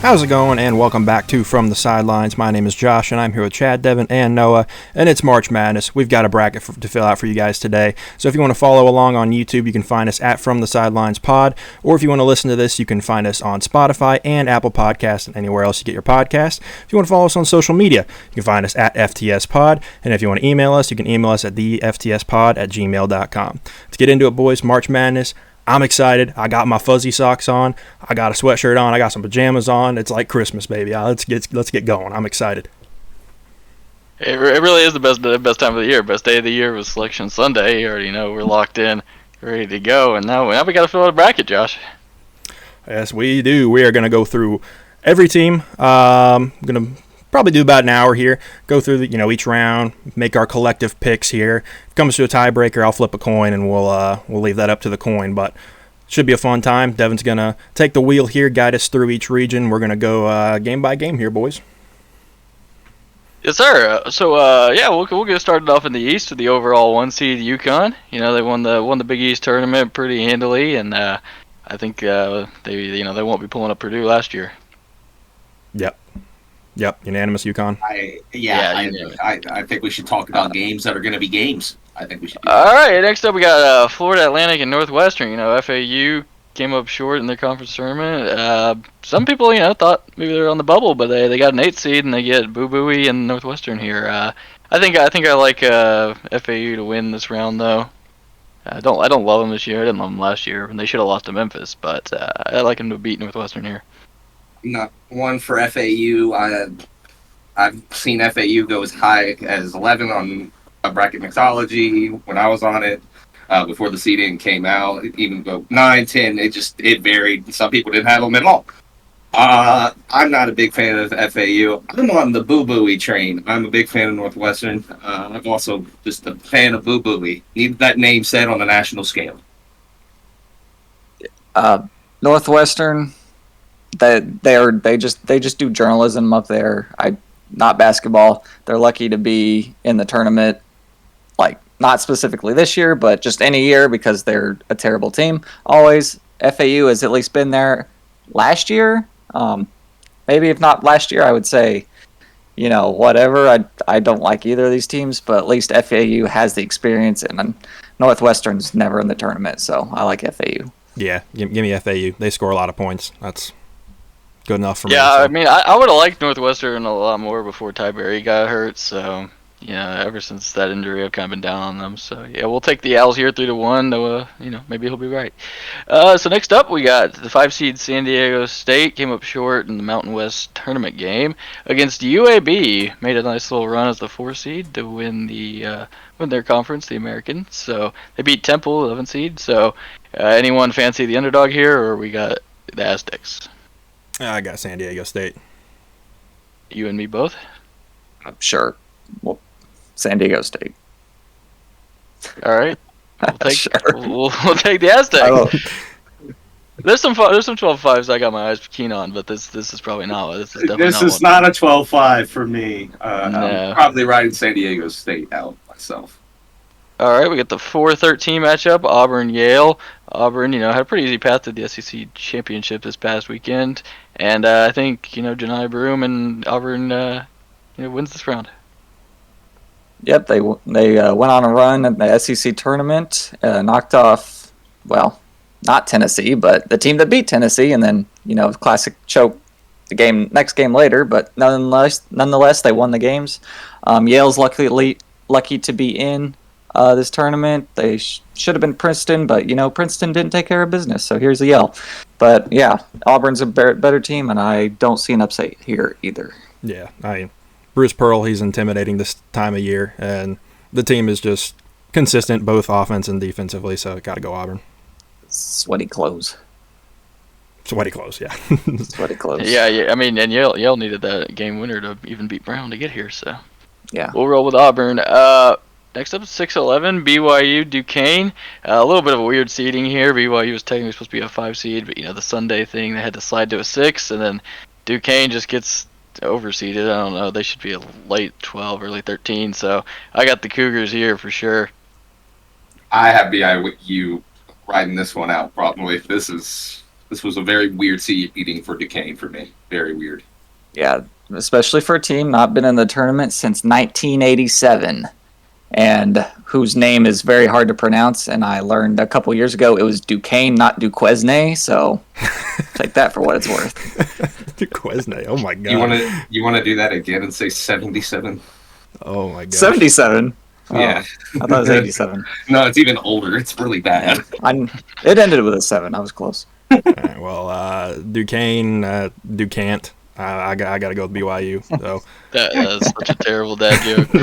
How's it going? And welcome back to From the Sidelines. My name is Josh, and I'm here with Chad, Devin, and Noah. And it's March Madness. We've got a bracket to fill out for you guys today. So if you want to follow along on YouTube, you can find us at From the Sidelines Pod. Or if you want to listen to this, you can find us on Spotify and Apple Podcasts and anywhere else you get your podcast. If you want to follow us on social media, you can find us at FTS Pod. And if you want to email us, you can email us at theftspod@gmail.com. Let's get into it, boys. March Madness. I'm excited. I got my fuzzy socks on. I got a sweatshirt on. I got some pajamas on. It's like Christmas, baby. Let's get going. I'm excited. It really is the best time of the year. Best day of the year was Selection Sunday. You already know we're locked in, ready to go. And now we got to fill out a bracket, Josh. Yes, we do. We are going to go through every team. I'm going to probably do about an hour here. Go through each round, make our collective picks here. If it comes to a tiebreaker, I'll flip a coin and we'll leave that up to the coin. But it should be a fun time. Devin's gonna take the wheel here, guide us through each region. We're gonna go game by game here, boys. Yes, sir. We'll get started off in the East with the overall 1 seed UConn. You know, they won the Big East tournament pretty handily, and I think they won't be pulling up Purdue last year. Yep, unanimous UConn. I think we should talk about games that are going to be games. I think we should. All right, next up we got Florida Atlantic and Northwestern. You know, FAU came up short in their conference tournament. Some people, thought maybe they were on the bubble, but they got an 8 seed and they get Boo Booey and Northwestern here. I think I like FAU to win this round though. I don't love them this year. I didn't love them last year, and they should have lost to Memphis. But I like them to beat Northwestern here. Not one for FAU. I've seen FAU go as high as 11 on a bracket mixology when I was on it before the seeding came out. It even go 9, 10. It varied. Some people didn't have them at all. I'm not a big fan of FAU. I'm on the Boo Booey train. I'm a big fan of Northwestern. I'm also just a fan of Boo Booey. Need that name said on a national scale. Northwestern. They just do journalism up there. Not basketball. They're lucky to be in the tournament, like not specifically this year, but just any year because they're a terrible team. Always FAU has at least been there last year. Maybe if not last year, I would say, whatever. I don't like either of these teams, but at least FAU has the experience, and Northwestern's never in the tournament, so I like FAU. Yeah, give me FAU. They score a lot of points. That's good enough for me. Yeah, So. I mean, I would have liked Northwestern a lot more before Tyberry got hurt. So, ever since that injury, I've kind of been down on them. So, yeah, we'll take the Owls here 3-1. Maybe he'll be right. So next up, we got the 5 seed San Diego State came up short in the Mountain West tournament game against UAB. Made a nice little run as the 4 seed to win their conference, the American. So they beat Temple, 11 seed. So anyone fancy the underdog here, or we got the Aztecs? I got San Diego State. You and me both? Sure. Well, San Diego State. All right. Sure. We'll take the Aztecs. There's some 12-5s I got my eyes keen on, but this is probably not. This is not a 12-5 for me. No. I'm probably riding San Diego State out myself. All right, we got the 4-13 matchup, Auburn-Yale. Auburn, had a pretty easy path to the SEC championship this past weekend, and I think Janai Broom and Auburn wins this round. Yep, they went on a run in the SEC tournament, knocked off, not Tennessee, but the team that beat Tennessee, and then classic choke the next game later. But nonetheless, they won the games. Yale's lucky to be in this tournament. They should have been Princeton, but Princeton didn't take care of business. So here's a Yale. But yeah, Auburn's a better team, and I don't see an upset here either. Yeah, Bruce Pearl, he's intimidating this time of year, and the team is just consistent both offense and defensively. So got to go Auburn. Sweaty clothes, yeah. Sweaty clothes. Yeah. I mean, and Yale needed that game winner to even beat Brown to get here. So yeah, we'll roll with Auburn. Next up, 6-11, BYU Duquesne. A little bit of a weird seeding here. BYU was technically supposed to be a 5 seed, but the Sunday thing, they had to slide to a 6, and then Duquesne just gets overseeded. I don't know. They should be a late 12, early 13. So I got the Cougars here for sure. I have BYU riding this one out. Probably this is This was a very weird seeding for Duquesne for me. Very weird. Yeah, especially for a team not been in the tournament since 1987, and whose name is very hard to pronounce. And I learned a couple years ago it was Duquesne, not Duquesne. So take that for what it's worth. Duquesne. Oh my god. You wanna do that again and say 77? Oh my god. 77. Yeah. I thought it was 87. No, it's even older. It's really bad. It ended with a 7. I was close. All right, well, Duquesne, Ducant. I got to go with BYU. So That's such a terrible dad joke.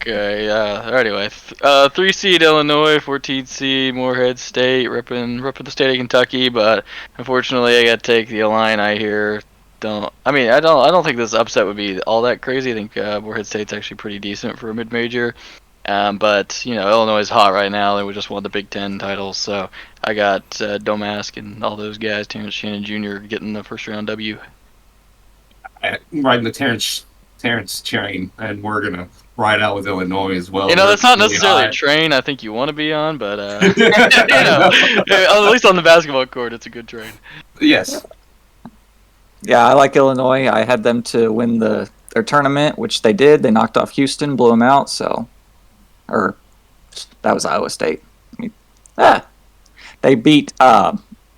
Okay, yeah. Anyway, 3 seed Illinois, 14 seed Morehead State, repping the state of Kentucky, but unfortunately I got to take the Illini here. I don't think this upset would be all that crazy. I think Morehead State's actually pretty decent for a mid-major. But Illinois is hot right now. They just won the Big Ten titles, so I got Domask and all those guys, Terrence Shannon Jr. getting the first round W. I'm riding the Terrence train, and we're gonna ride out with Illinois as well. That's not necessarily a train I think you want to be on, but at least on the basketball court, it's a good train. Yes. Yeah, I like Illinois. I had them to win their tournament, which they did. They knocked off Houston, blew them out. Or that was Iowa State. They beat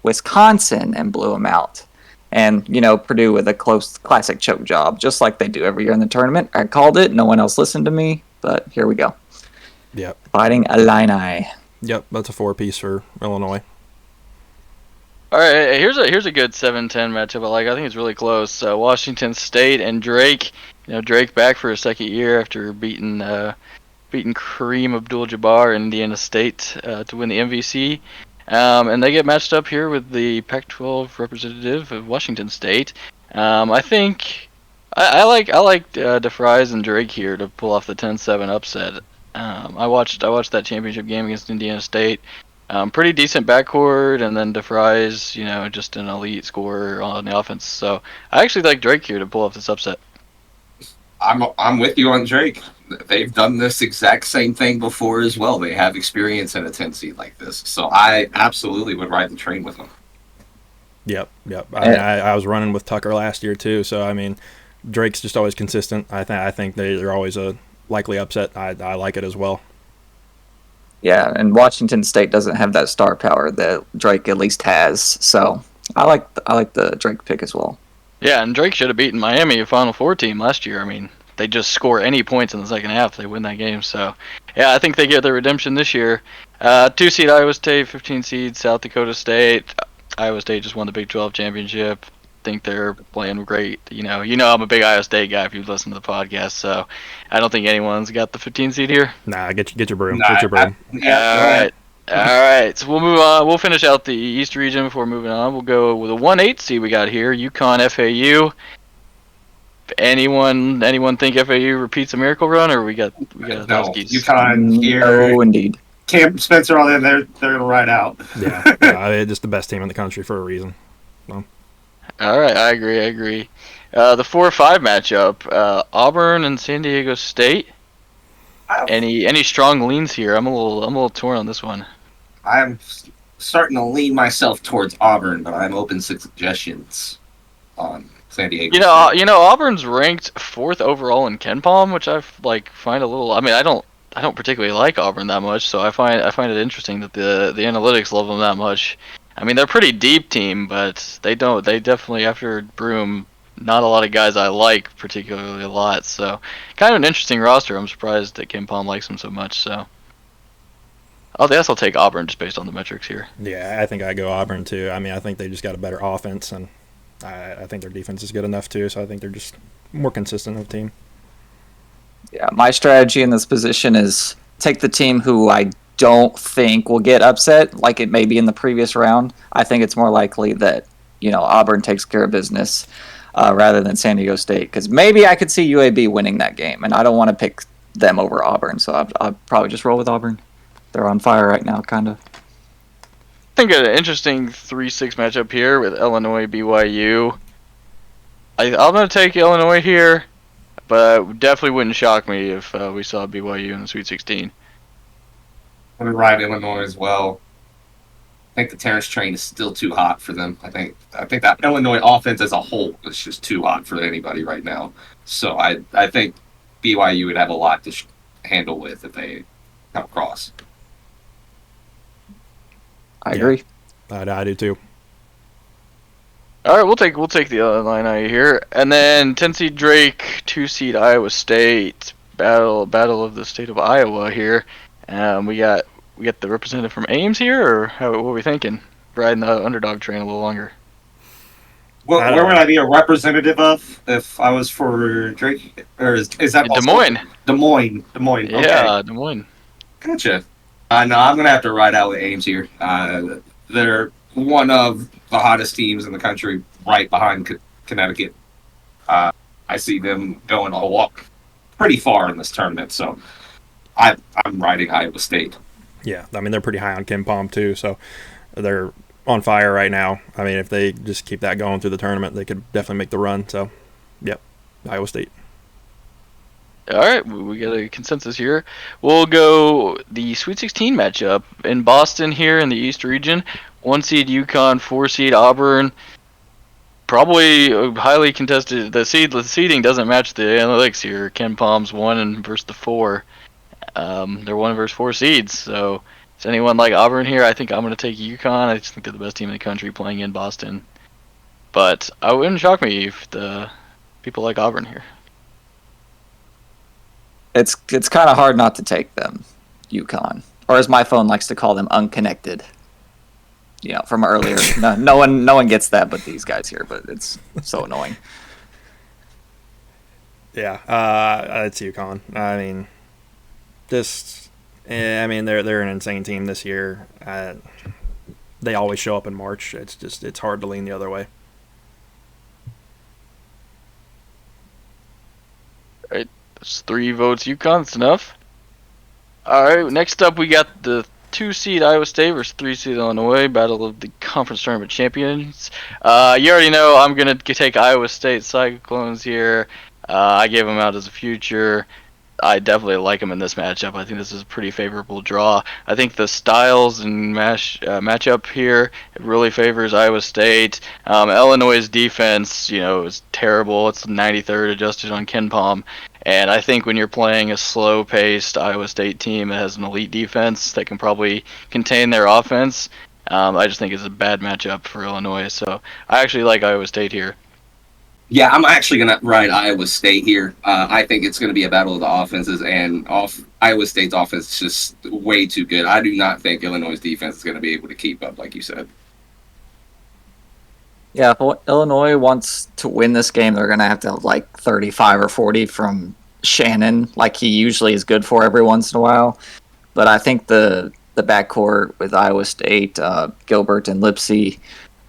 Wisconsin and blew them out. And, Purdue with a close classic choke job, just like they do every year in the tournament. I called it. No one else listened to me, but here we go. Yep. Fighting Illini. Yep, that's a 4-piece for Illinois. All right, here's a good 7-10 matchup. I think it's really close. Washington State and Drake. Drake back for a second year after beating Kareem Abdul-Jabbar and Indiana State to win the MVC. And they get matched up here with the Pac-12 representative of Washington State. I think I like DeFries and Drake here to pull off the 10-7 upset. I watched that championship game against Indiana State. Pretty decent backcourt, and then DeFries, just an elite scorer on the offense. So I actually like Drake here to pull off this upset. I'm with you on Drake. They've done this exact same thing before as well. They have experience in a 10 seed like this, so I absolutely would ride the train with them. Yep. I was running with Tucker last year too, so Drake's just always consistent. I think they're always a likely upset. I like it as well. Yeah, and Washington State doesn't have that star power that Drake at least has, so I like the Drake pick as well. Yeah, and Drake should have beaten Miami, a Final Four team last year. They just score any points in the second half, they win that game. So, yeah, I think they get their redemption this year. 2 seed Iowa State, 15 seed South Dakota State. Iowa State just won the Big 12 championship. Think they're playing great. I'm a big Iowa State guy if you've listened to the podcast, so I don't think anyone's got the 15 seed here. Nah, get your broom. Get your broom. All right. So we'll move on. We'll finish out the East region before moving on. We'll go with a 1-8 seed we got here, UConn FAU. Anyone think FAU repeats a miracle run, or we got no, UConn here. Oh, indeed. Camp Spencer on there, they're gonna ride out. Yeah, they're just the best team in the country for a reason. So. All right, I agree. The 4-5 matchup, Auburn and San Diego State. Any strong leans here? I'm a little torn on this one. I'm starting to lean myself towards Auburn, but I'm open to suggestions on San Diego. Auburn's ranked 4th overall in KenPom, which I find a little. I don't particularly like Auburn that much, so I find it interesting that the analytics love them that much. They're a pretty deep team, but they definitely, after Broome, not a lot of guys I like particularly a lot. So kind of an interesting roster. I'm surprised that KenPom likes them so much. So I guess I'll take Auburn just based on the metrics here. Yeah, I think I go Auburn too. I think they just got a better offense, and I think their defense is good enough too. So I think they're just more consistent of a team. Yeah, my strategy in this position is take the team who I don't think will get upset like it may be in the previous round. I think it's more likely that Auburn takes care of business rather than San Diego State, because maybe I could see UAB winning that game, and I don't want to pick them over Auburn, so I'll probably just roll with Auburn. They're on fire right now, kind of. I think an interesting 3-6 matchup here with Illinois BYU. I'm going to take Illinois here, but it definitely wouldn't shock me if we saw BYU in the Sweet 16. I'm going to ride Illinois as well. I think the Terrence train is still too hot for them. I think that Illinois offense as a whole is just too hot for anybody right now. So I think BYU would have a lot to handle with if they come across. I agree. I do too. All right, we'll take the other line out here, and then 10 seed Drake, 2 seed Iowa State, battle of the state of Iowa here. We got the representative from Ames here, or what are we thinking? Riding the underdog train a little longer. Well, where would I be a representative of if I was for Drake? Or is that Des Moines? Des Moines. Yeah, Okay. Des Moines. Gotcha. No, I'm gonna have to ride out with Ames here. They're one of the hottest teams in the country, right behind Connecticut. I see them going a walk pretty far in this tournament, so I'm riding Iowa State. Yeah, I mean, they're pretty high on Kim Palm too, so they're on fire right now. I mean, if they just keep that going through the tournament, they could definitely make the run. So, yep, Iowa State. All right, we got a consensus here. We'll go the Sweet 16 matchup in Boston here in the East region. 1 seed UConn, 4 seed Auburn. Probably highly contested. The seeding doesn't match the analytics here. Ken Palm's 1 versus the 4. They're 1 versus 4 seeds. So, is anyone like Auburn here? I think I'm going to take UConn. I just think they're the best team in the country playing in Boston. But it wouldn't shock me if the people like Auburn here. It's kind of hard not to take them, UConn, or as my phone likes to call them, unconnected. You know, from earlier. No one gets that, but these guys here. But it's so annoying. Yeah, it's UConn. I mean, they're an insane team this year. They always show up in March. It's hard to lean the other way. Right. That's 3 votes UConn. That's enough. All right. Next up, we got the 2 seed Iowa State versus 3 seed Illinois. Battle of the conference tournament champions. You already know I'm gonna take Iowa State Cyclones here. I gave them out as a future. I definitely like them in this matchup. I think this is a pretty favorable draw. I think the styles and matchup here really favors Iowa State. Illinois' defense, is terrible. It's 93rd adjusted on Ken Palm. And I think when you're playing a slow-paced Iowa State team that has an elite defense that can probably contain their offense, I just think it's a bad matchup for Illinois. So I actually like Iowa State here. Yeah, I'm actually going to ride Iowa State here. I think it's going to be a battle of the offenses, and Iowa State's offense is just way too good. I do not think Illinois' defense is going to be able to keep up, like you said. Yeah, if Illinois wants to win this game, they're going to have to have like 35 or 40 from Shannon, like he usually is good for every once in a while. But I think the backcourt with Iowa State, Gilbert and Lipsey,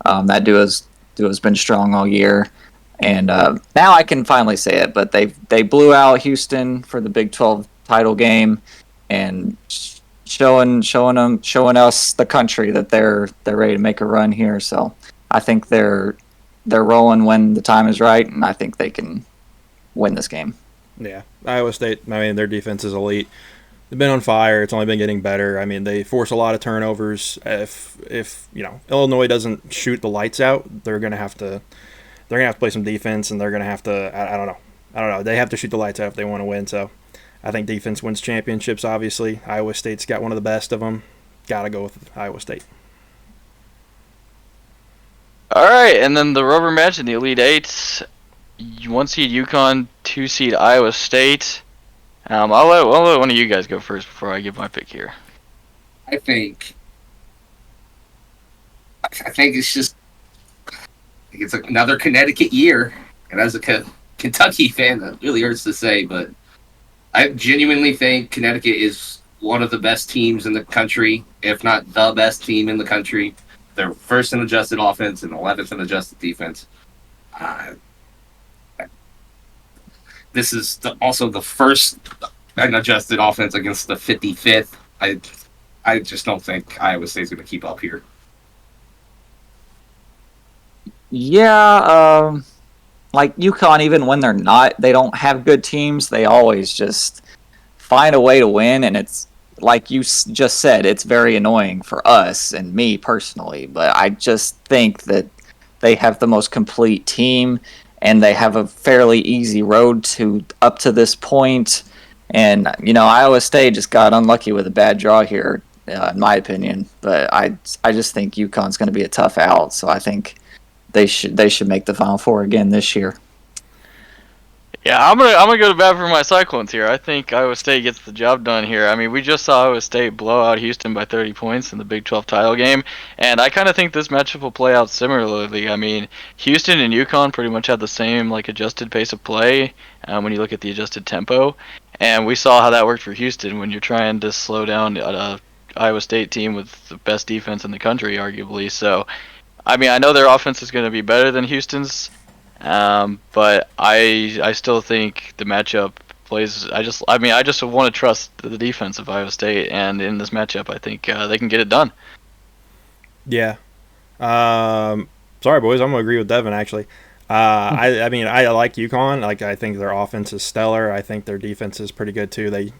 that duo's been strong all year. And now I can finally say it, but they blew out Houston for the Big 12 title game, and showing us the country that they're ready to make a run here. So I think they're rolling when the time is right, and I think they can win this game. Yeah, Iowa State. I mean, their defense is elite. They've been on fire. It's only been getting better. I mean, they force a lot of turnovers. If Illinois doesn't shoot the lights out, they're gonna have to play some defense, and they're going to have to, I don't know. They have to shoot the lights out if they want to win. So I think defense wins championships, obviously. Iowa State's got one of the best of them. Got to go with Iowa State. All right, and then the rubber match in the Elite Eight. 1 seed UConn, 2 seed Iowa State. I'll let one of you guys go first before I give my pick here. I think it's just it's another Connecticut year, and as a Kentucky fan, that really hurts to say, but I genuinely think Connecticut is one of the best teams in the country, if not the best team in the country. They're first in adjusted offense and 11th in adjusted defense. This is also the first in adjusted offense against the 55th. I just don't think Iowa State's going to keep up here. Yeah, like UConn, even when they don't have good teams, they always just find a way to win, and it's like you just said, it's very annoying for us and me personally, but I just think that they have the most complete team, and they have a fairly easy road to up to this point. And Iowa State just got unlucky with a bad draw here, in my opinion. But I just think UConn's going to be a tough out, so I think they should make the Final Four again this year. Yeah, I'm gonna go to bat for my Cyclones here. I think Iowa State gets the job done here. I mean, we just saw Iowa State blow out Houston by 30 points in the Big 12 title game, and I kind of think this matchup will play out similarly. I mean, Houston and UConn pretty much had the same adjusted pace of play when you look at the adjusted tempo, and we saw how that worked for Houston when you're trying to slow down a Iowa State team with the best defense in the country, arguably. So, I mean, I know their offense is going to be better than Houston's. But I still think the matchup plays. I just want to trust the defense of Iowa State, and in this matchup, I think they can get it done. Yeah. Sorry, boys. I'm gonna agree with Devin actually. I mean, I like UConn. I think their offense is stellar. I think their defense is pretty good too. They,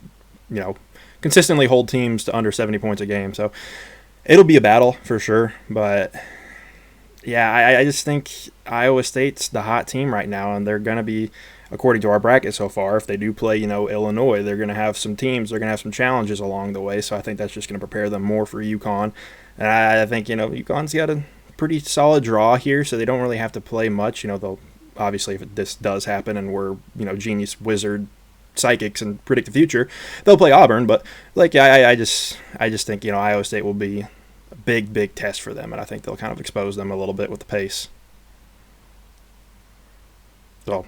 consistently hold teams to under 70 points a game. So it'll be a battle for sure. But yeah, I just think Iowa State's the hot team right now, and they're going to be, according to our bracket so far, if they do play, Illinois, they're going to have some teams, they're going to have some challenges along the way, so I think that's just going to prepare them more for UConn. And I think, UConn's got a pretty solid draw here, so they don't really have to play much. They'll obviously, if this does happen and we're, genius wizard psychics and predict the future, they'll play Auburn, but I just think, Iowa State will be a big test for them, and I think they'll kind of expose them a little bit with the pace. So,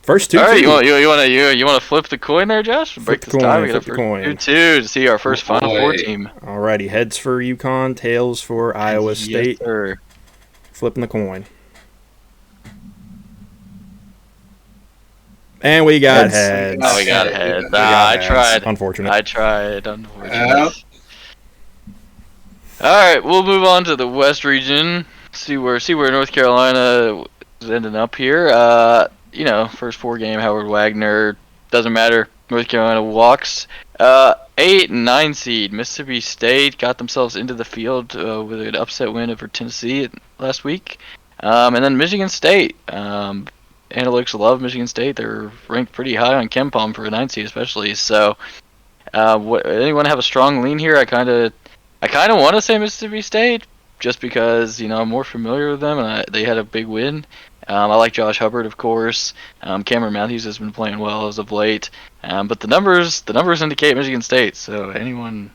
first two. All right, you want to flip the coin there, Josh? Break this tie. We got a first 2-2 to see our first Final Four team. Alrighty, heads for UConn, tails for Iowa State. Yes, sir. Flipping the coin. And we got heads. Oh, we got heads. I tried. Unfortunate. Unfortunate. All right, we'll move on to the West region. See where North Carolina is ending up here. First 4 game, Howard Wagner, doesn't matter. North Carolina walks. 8 and 9 seed Mississippi State got themselves into the field with an upset win over Tennessee last week. And then Michigan State. Analytics love Michigan State. They're ranked pretty high on KenPom for a 9 seed especially. So, anyone have a strong lean here? I kind of want to say Mississippi State just because I'm more familiar with them and they had a big win. I like Josh Hubbard, of course. Cameron Matthews has been playing well as of late. But the numbers indicate Michigan State. So can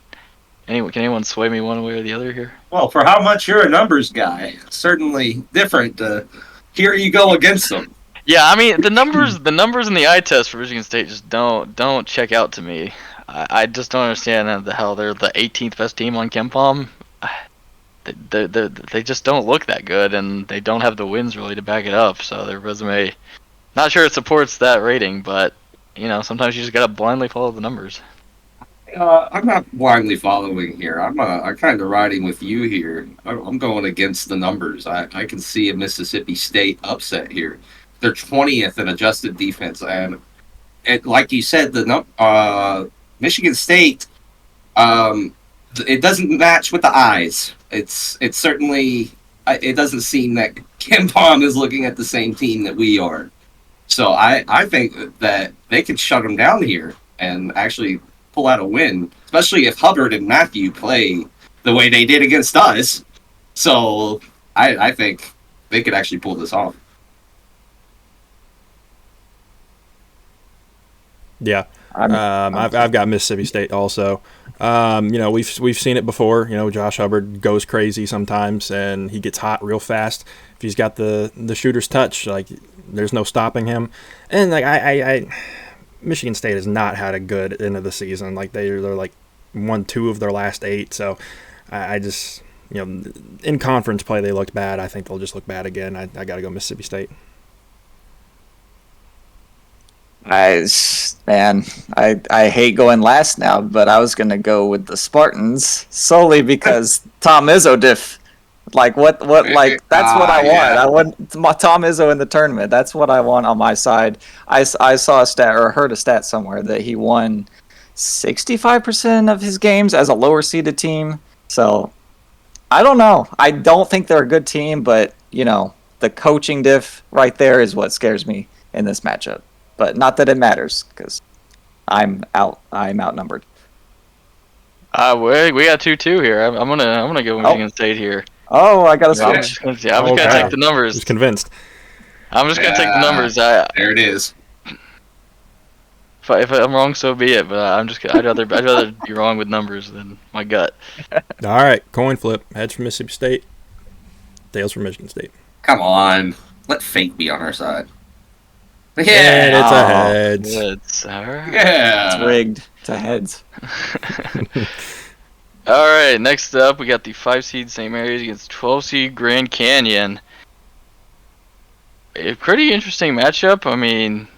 anyone sway me one way or the other here? Well, for how much you're a numbers guy, certainly different. Here you go against them. Yeah, I mean the numbers in the eye test for Michigan State just don't check out to me. I just don't understand how they're the 18th best team on KenPom. They just don't look that good, and they don't have the wins really to back it up. So their resume, not sure it supports that rating, but sometimes you just gotta blindly follow the numbers. I'm not blindly following here. I'm kind of riding with you here. I'm going against the numbers. I can see a Mississippi State upset here. They're 20th in adjusted defense, and like you said, the Michigan State, it doesn't match with the eyes. It's certainly, it doesn't seem that KenPom is looking at the same team that we are. So I think that they could shut them down here and actually pull out a win, especially if Hubbard and Matthew play the way they did against us. So I think they could actually pull this off. Yeah, I've got Mississippi State also. We've seen it before. Josh Hubbard goes crazy sometimes, and he gets hot real fast. If he's got the shooter's touch, there's no stopping him. And Michigan State has not had a good end of the season. They're won 2 of their last 8. So I just in conference play they looked bad. I think they'll just look bad again. I got to go Mississippi State. I hate going last now, but I was gonna go with the Spartans solely because Tom Izzo diff. That's what I want. Yeah. I want Tom Izzo in the tournament. That's what I want on my side. I saw a stat or heard a stat somewhere that he won 65% of his games as a lower seeded team. So I don't know. I don't think they're a good team, but the coaching diff right there is what scares me in this matchup. But not that it matters, because I'm outnumbered. We got 2-2 here. I'm gonna go Michigan State here. Oh, I got to Yeah, I'm switch. just gonna take the numbers. He's convinced. I'm just gonna take the numbers. There it is. If I'm wrong, so be it. But I'd rather be wrong with numbers than my gut. All right, coin flip. Heads for Mississippi State. Tails for Michigan State. Come on. Let fate be on our side. And Yeah. it's a heads. It's all right. Yeah. It's rigged to heads. All right. Next up, we got the 5 seed St. Mary's against 12 seed Grand Canyon. A pretty interesting matchup. I mean,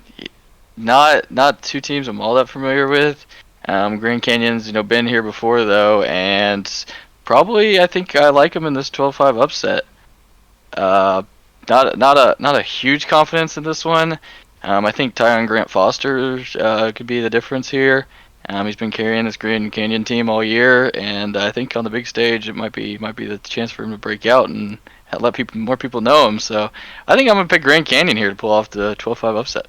not two teams I'm all that familiar with. Grand Canyon's been here before though, and probably I think I like them in this 12-5 upset. Not a huge confidence in this one. I think Tyon Grant Foster could be the difference here. He's been carrying this Grand Canyon team all year, and I think on the big stage it might be the chance for him to break out and let more people know him. So I think I'm gonna pick Grand Canyon here to pull off the 12-5 upset.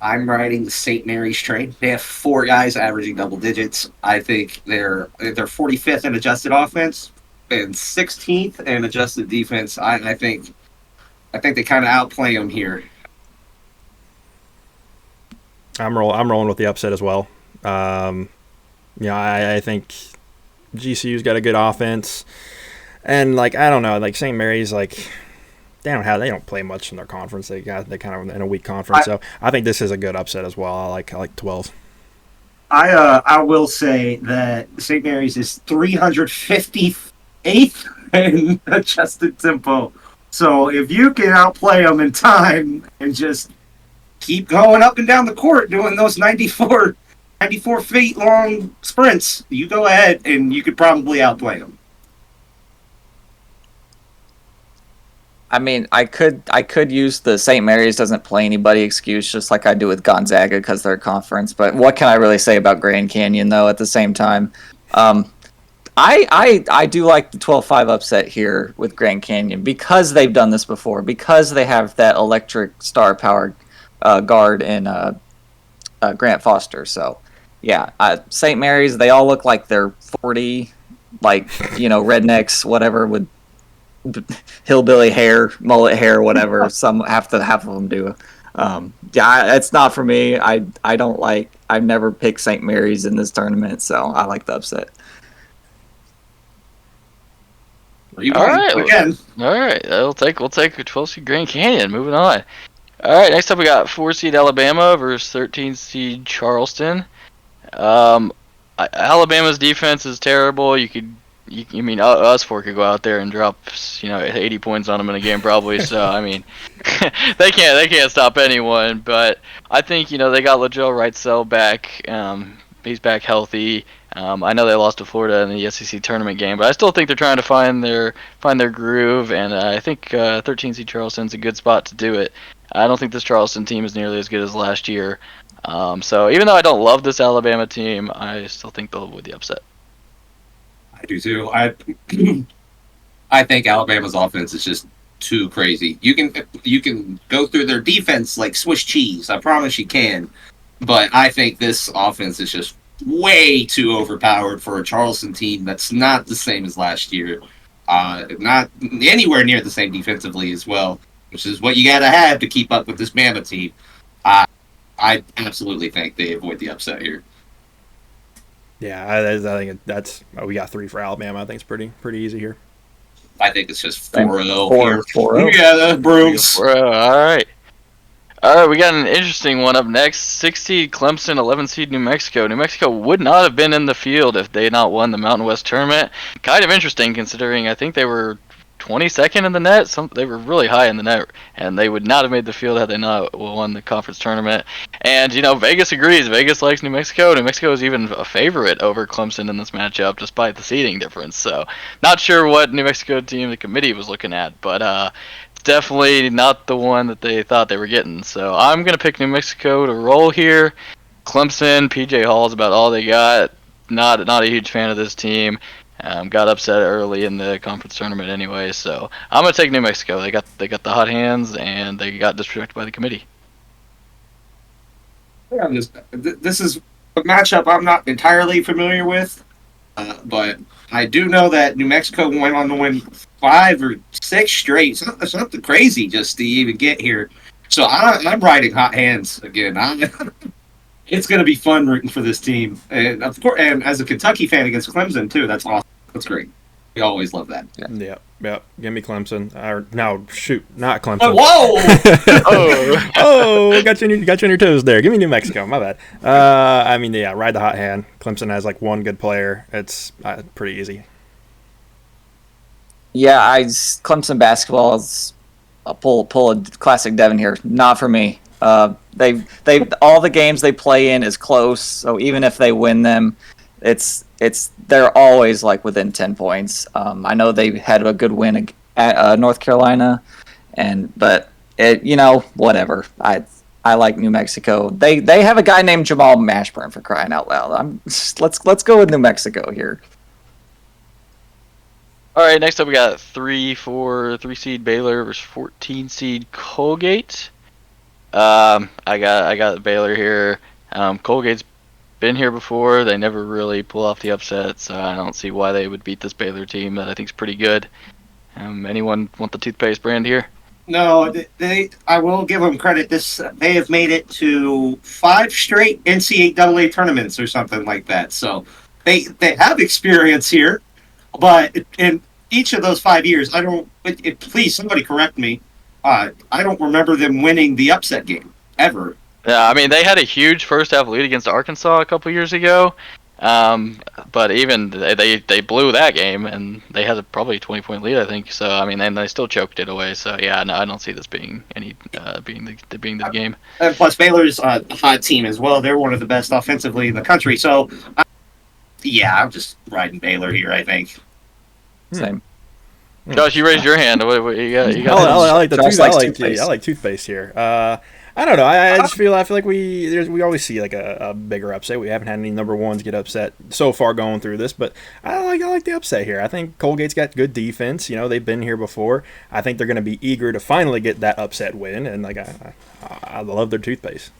I'm riding the St. Mary's train. They have 4 guys averaging double digits. I think they're 45th in adjusted offense and 16th in adjusted defense. I think they kind of outplay them here. I'm rolling with the upset as well. I think GCU's got a good offense, and I don't know, St. Mary's they don't play much in their conference. They kind of in a weak conference, so I think this is a good upset as well. I like 12. I will say that St. Mary's is 358th in adjusted tempo. So if you can outplay them in time and just keep going up and down the court doing those 94 feet long sprints, you go ahead and you could probably outplay them. I mean, I could use the St. Mary's doesn't play anybody excuse, just like I do with Gonzaga because they're a conference. But what can I really say about Grand Canyon, though, at the same time? I do like the 12-5 upset here with Grand Canyon because they've done this before, because they have that electric star power guard in Grant Foster. So, yeah, St. Mary's, they all look like they're 40, rednecks, whatever, with hillbilly hair, mullet hair, whatever. Half of them do. It's not for me. I've never picked St. Mary's in this tournament, so I like the upset. All right, we'll take 12 seed Grand Canyon. Moving on. All right, next up we got 4 seed Alabama versus 13 seed Charleston. Alabama's defense is terrible. Us 4 could go out there and drop 80 points on them in a game probably. So I mean, they can't stop anyone. But I think they got LaJoe Wrightsell back. He's back healthy. I know they lost to Florida in the SEC tournament game, but I still think they're trying to find their groove, and I think 13 seed Charleston's a good spot to do it. I don't think this Charleston team is nearly as good as last year. So even though I don't love this Alabama team, I still think they'll avoid the upset. I do too. I think Alabama's offense is just too crazy. You can go through their defense like Swiss cheese. I promise you can. But I think this offense is just way too overpowered for a Charleston team that's not the same as last year. Not anywhere near the same defensively as well, which is what you got to have to keep up with this Bama team. I absolutely think they avoid the upset here. Yeah, I think that's we got 3 for Alabama. I think it's pretty easy here. I think it's just 4-0. 4-0. Yeah, the Brooms. All right, we got an interesting one up next. 6 seed Clemson, 11 seed New Mexico. New Mexico would not have been in the field if they had not won the Mountain West tournament. Kind of interesting considering I think they were 22nd in the net. They were really high in the net, and they would not have made the field had they not won the conference tournament. And Vegas agrees. Vegas likes New Mexico. New Mexico is even a favorite over Clemson in this matchup, despite the seeding difference. So, not sure what New Mexico team the committee was looking at, but definitely not the one that they thought they were getting. So I'm gonna pick New Mexico to roll here. Clemson, PJ Hall's about all they got. Not a huge fan of this team. Got upset early in the conference tournament anyway, so I'm gonna take New Mexico. They got the hot hands and they got disrespected by the committee. Yeah, this is a matchup I'm not entirely familiar with, but I do know that New Mexico went on to win 5 or 6 straight, something crazy just to even get here. So I'm riding hot hands again. It's going to be fun rooting for this team, and of course, and as a Kentucky fan against Clemson too, that's awesome. That's great. We always love that. Yep. Give me Clemson. Or no, shoot, not Clemson. Whoa! Oh, got you on your toes there. Give me New Mexico. My bad. Ride the hot hand. Clemson has like one good player. It's pretty easy. Yeah, Clemson basketball is a pull a classic Devin here. Not for me. They all the games they play in is close. So even if they win them, they're always like within 10 points. I know they had a good win at North Carolina, but whatever. I like New Mexico. They have a guy named Jamal Mashburn, for crying out loud. Let's go with New Mexico here. All right, next up we got 3 seed Baylor versus 14 seed Colgate. I got Baylor here. Colgate's been here before. They never really pull off the upset, so I don't see why they would beat this Baylor team that I think is pretty good. Anyone want the toothpaste brand here? No, I will give them credit. They have made it to 5 straight NCAA tournaments or something like that. So they have experience here, but in each of those 5 years, please somebody correct me. I don't remember them winning the upset game ever. Yeah, I mean they had a huge first half lead against Arkansas a couple years ago, but even they blew that game and they had probably a 20-point lead, I think. So I mean, and they still choked it away. So yeah, no, I don't see this being the game. And plus Baylor's a hot team as well. They're one of the best offensively in the country. So I'm just riding Baylor here, I think. Same. Josh, you raised your hand. What you got? I like the toothpaste. I like toothpaste here. I don't know. I just feel like we always see like a bigger upset. We haven't had any number ones get upset so far going through this, but I like the upset here. I think Colgate's got good defense. They've been here before. I think they're going to be eager to finally get that upset win, and I love their toothpaste.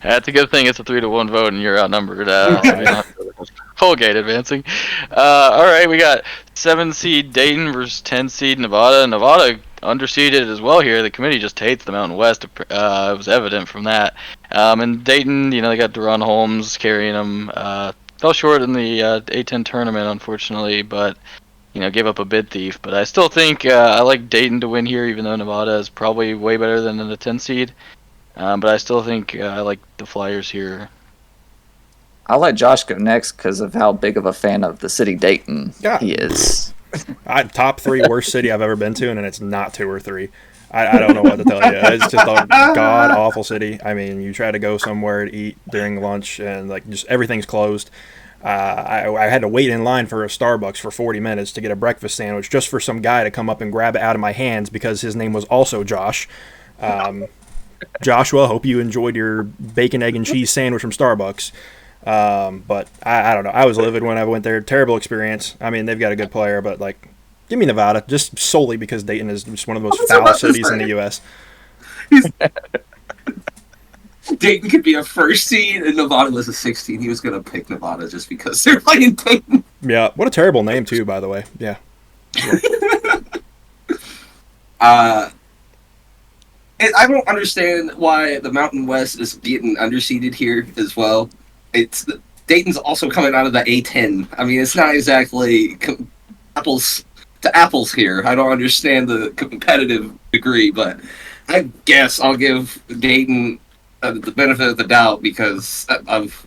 That's a good thing. It's a 3-1 vote, and you're outnumbered. Colgate advancing. All right, we got 7 seed Dayton versus 10 seed Nevada. Nevada underseeded as well here. The committee just hates the Mountain West. It was evident from that. And Dayton, they got Deron Holmes carrying them. Fell short in the A10 tournament, unfortunately, but gave up a bid thief. But I still think I like Dayton to win here, even though Nevada is probably way better than the 10 seed. But I still think I like the Flyers here. I'll let Josh go next because of how big of a fan of the city Dayton he is. Top 3 worst city I've ever been to, and it's not 2 or 3. I don't know what to tell you. It's just a god awful city. I mean, you try to go somewhere to eat during lunch, and just everything's closed. I had to wait in line for a Starbucks for 40 minutes to get a breakfast sandwich just for some guy to come up and grab it out of my hands because his name was also Josh. Joshua, hope you enjoyed your bacon, egg, and cheese sandwich from Starbucks. But I don't know. I was livid when I went there. Terrible experience. I mean, they've got a good player, but give me Nevada just solely because Dayton is just one of the most foul cities in the U.S. Dayton could be a 1st seed, and Nevada was a 16. He was going to pick Nevada just because they're playing Dayton. Yeah, what a terrible name too, by the way. Yeah. I don't understand why the Mountain West is getting underseeded here as well. Dayton's also coming out of the A10. I mean, it's not exactly apples to apples here. I don't understand the competitive degree, but I guess I'll give Dayton the benefit of the doubt because of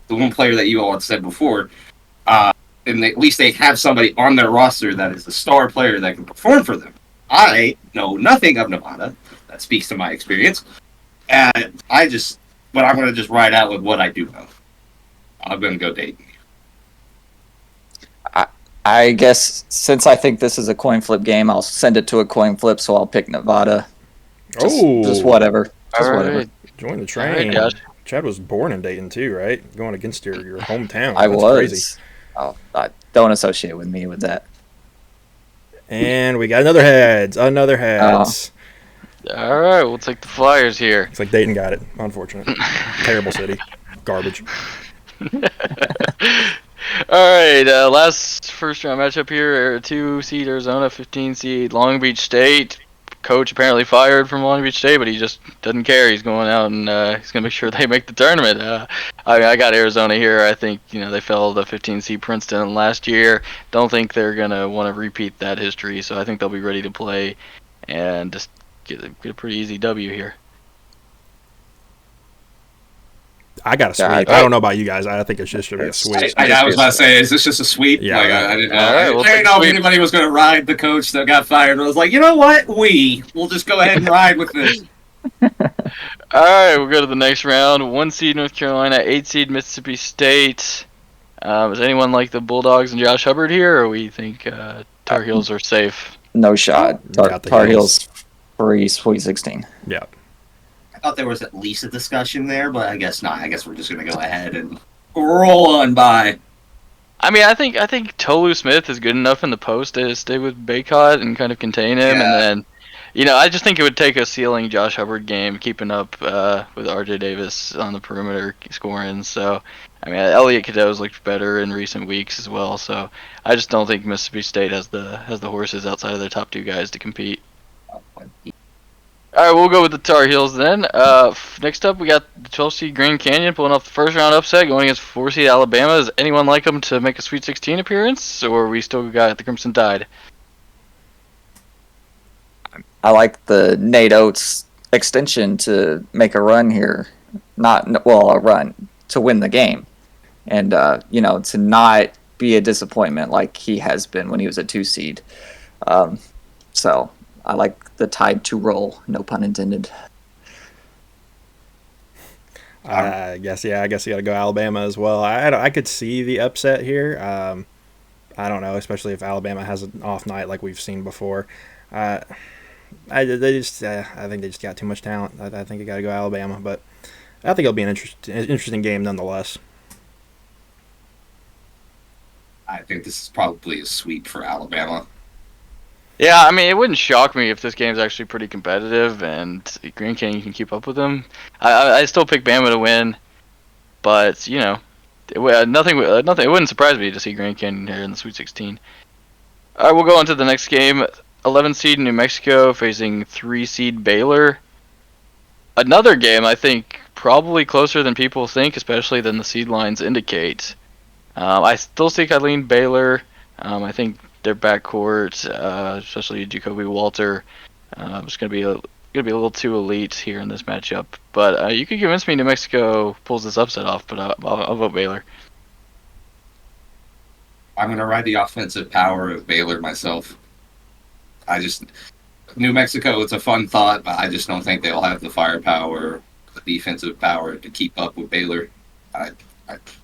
the one player that you all had said before. And at least they have somebody on their roster that is a star player that can perform for them. I know nothing of Nevada. That speaks to my experience. And I'm going to just ride out with what I do know. I'm going to go Dayton. I guess since I think this is a coin flip game, I'll send it to a coin flip. So I'll pick Nevada. Just whatever. Just All whatever. right. Join the All right, train. Josh. Chad was born in Dayton too, right? Going against your hometown. I That's was. crazy. Oh, don't associate with me with that. And we got another heads. Another heads. All right, we'll take the Flyers here. It's like Dayton got it. Unfortunate. Terrible city. Garbage. All right, last first round matchup here: 2 seed Arizona, 15 seed Long Beach State. Coach apparently fired from Long Beach State, but he just doesn't care. He's going out and he's gonna make sure they make the tournament. I got Arizona here. I think they fell to 15 seed Princeton last year. Don't think they're gonna want to repeat that history, so I think they'll be ready to play and just get a pretty easy W here. I got a sweep. Yeah, I don't know about you guys. I think it's just should be a sweep. I was about to say, is this just a sweep? Yeah. Like, I didn't know. All right, we'll I take didn't know if sweep. anybody was going to ride the coach that got fired. I was like, you know what? We'll just go ahead and ride with this. All right, we'll go to the next round. 1 seed North Carolina, 8 seed Mississippi State. Does anyone like the Bulldogs and Josh Hubbard here, or we think Tar Heels are safe? No shot. Got the Tar Heels. Heels free Sweet 16. Yeah. I thought there was at least a discussion there, but I guess not. I guess we're just going to go ahead and roll on by. I mean, I think Tolu Smith is good enough in the post to stay with Baycott and kind of contain him, Yeah. and then, I just think it would take a ceiling Josh Hubbard game, keeping up with RJ Davis on the perimeter scoring. So, I mean, Elliot Cadeau's looked better in recent weeks as well. So, I just don't think Mississippi State has the horses outside of their top 2 guys to compete. All right, we'll go with the Tar Heels then. Next up, we got the 12 seed Grand Canyon pulling off the first round upset, going against 4 seed Alabama. Does anyone like them to make a Sweet 16 appearance, or we still got the Crimson Tide? I like the Nate Oates extension to make a run here. A run to win the game. And, to not be a disappointment like he has been when he was a 2 seed. So I like the Tide to roll, no pun intended. I guess you got to go Alabama as well. I could see the upset here. I don't know, especially if Alabama has an off night like we've seen before. I think they just got too much talent. I think you got to go Alabama, but I think it'll be an interesting game nonetheless. I think this is probably a sweep for Alabama. Yeah, I mean, it wouldn't shock me if this game's actually pretty competitive and Grand Canyon can keep up with them. I still pick Bama to win, but it wouldn't surprise me to see Grand Canyon here in the Sweet 16. All right, we'll go on to the next game. 11 seed New Mexico facing 3 seed Baylor. Another game I think probably closer than people think, especially than the seed lines indicate. I still see Kylie Baylor. I think their backcourt, especially Jacoby Walter, is going to be a little too elite here in this matchup. But you could convince me New Mexico pulls this upset off, but I'll vote Baylor. I'm going to ride the offensive power of Baylor myself. New Mexico, it's a fun thought, but I just don't think they'll have the firepower, the defensive power to keep up with Baylor. I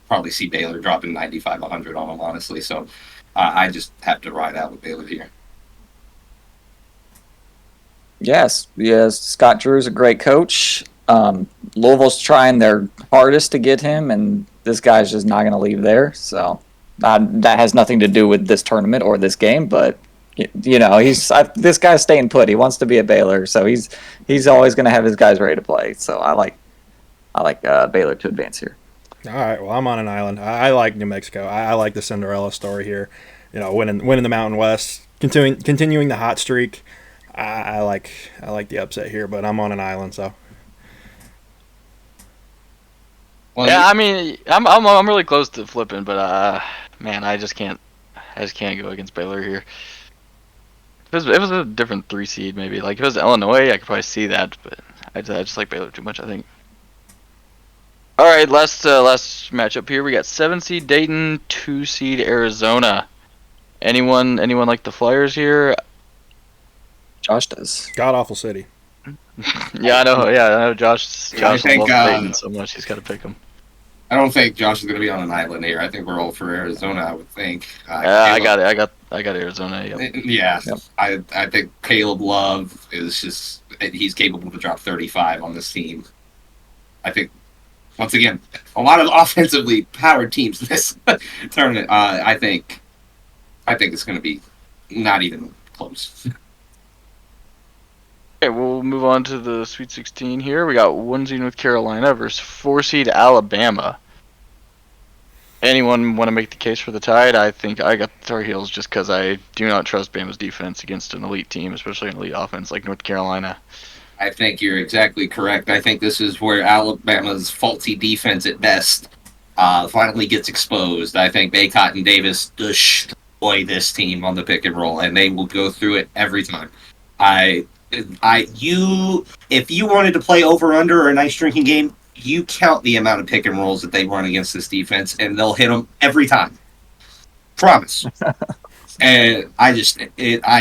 probably see Baylor dropping 95, 100 on them, honestly. So I just have to ride out with Baylor here. Yes. Scott Drew's a great coach. Louisville's trying their hardest to get him, and this guy's just not going to leave there. So that has nothing to do with this tournament or this game, but this guy's staying put. He wants to be a Baylor, so he's always going to have his guys ready to play. So I like Baylor to advance here. All right, well, I'm on an island. I like New Mexico. I like the Cinderella story here. Winning the Mountain West, continuing the hot streak. I like the upset here, but I'm on an island, so. Well, Yeah, I mean, I'm really close to flipping, but man, I just can't go against Baylor here. If it was a different 3 seed, maybe like if it was Illinois, I could probably see that, but I just like Baylor too much, I think. All right, last matchup here. We got 7 seed Dayton, 2 seed Arizona. Anyone like the Flyers here? Josh does. God awful city. Yeah, I know. Yeah, I know. Josh I think, loves Dayton so much. He's got to pick him. I don't think Josh is going to be on an island here. I think we're all for Arizona. I would think. I got it. I got Arizona. Yep. Yeah, Yep. I think Caleb Love is just he's capable to drop 35 on this team. I think once again a lot of offensively powered teams this tournament. I think it's going to be not even close. Okay, we'll move on to the Sweet 16 here. We got 1 seed North Carolina versus 4 seed Alabama. Anyone want to make the case for the Tide? I think I got the Tar Heels just because I do not trust Bama's defense against an elite team, especially an elite offense like North Carolina. I think you're exactly correct. I think this is where Alabama's faulty defense at best finally gets exposed. I think Baycott and Davis destroy this team on the pick and roll, and they will go through it every time. If you wanted to play over under or a nice drinking game, you count the amount of pick and rolls that they run against this defense, and they'll hit them every time. Promise. And I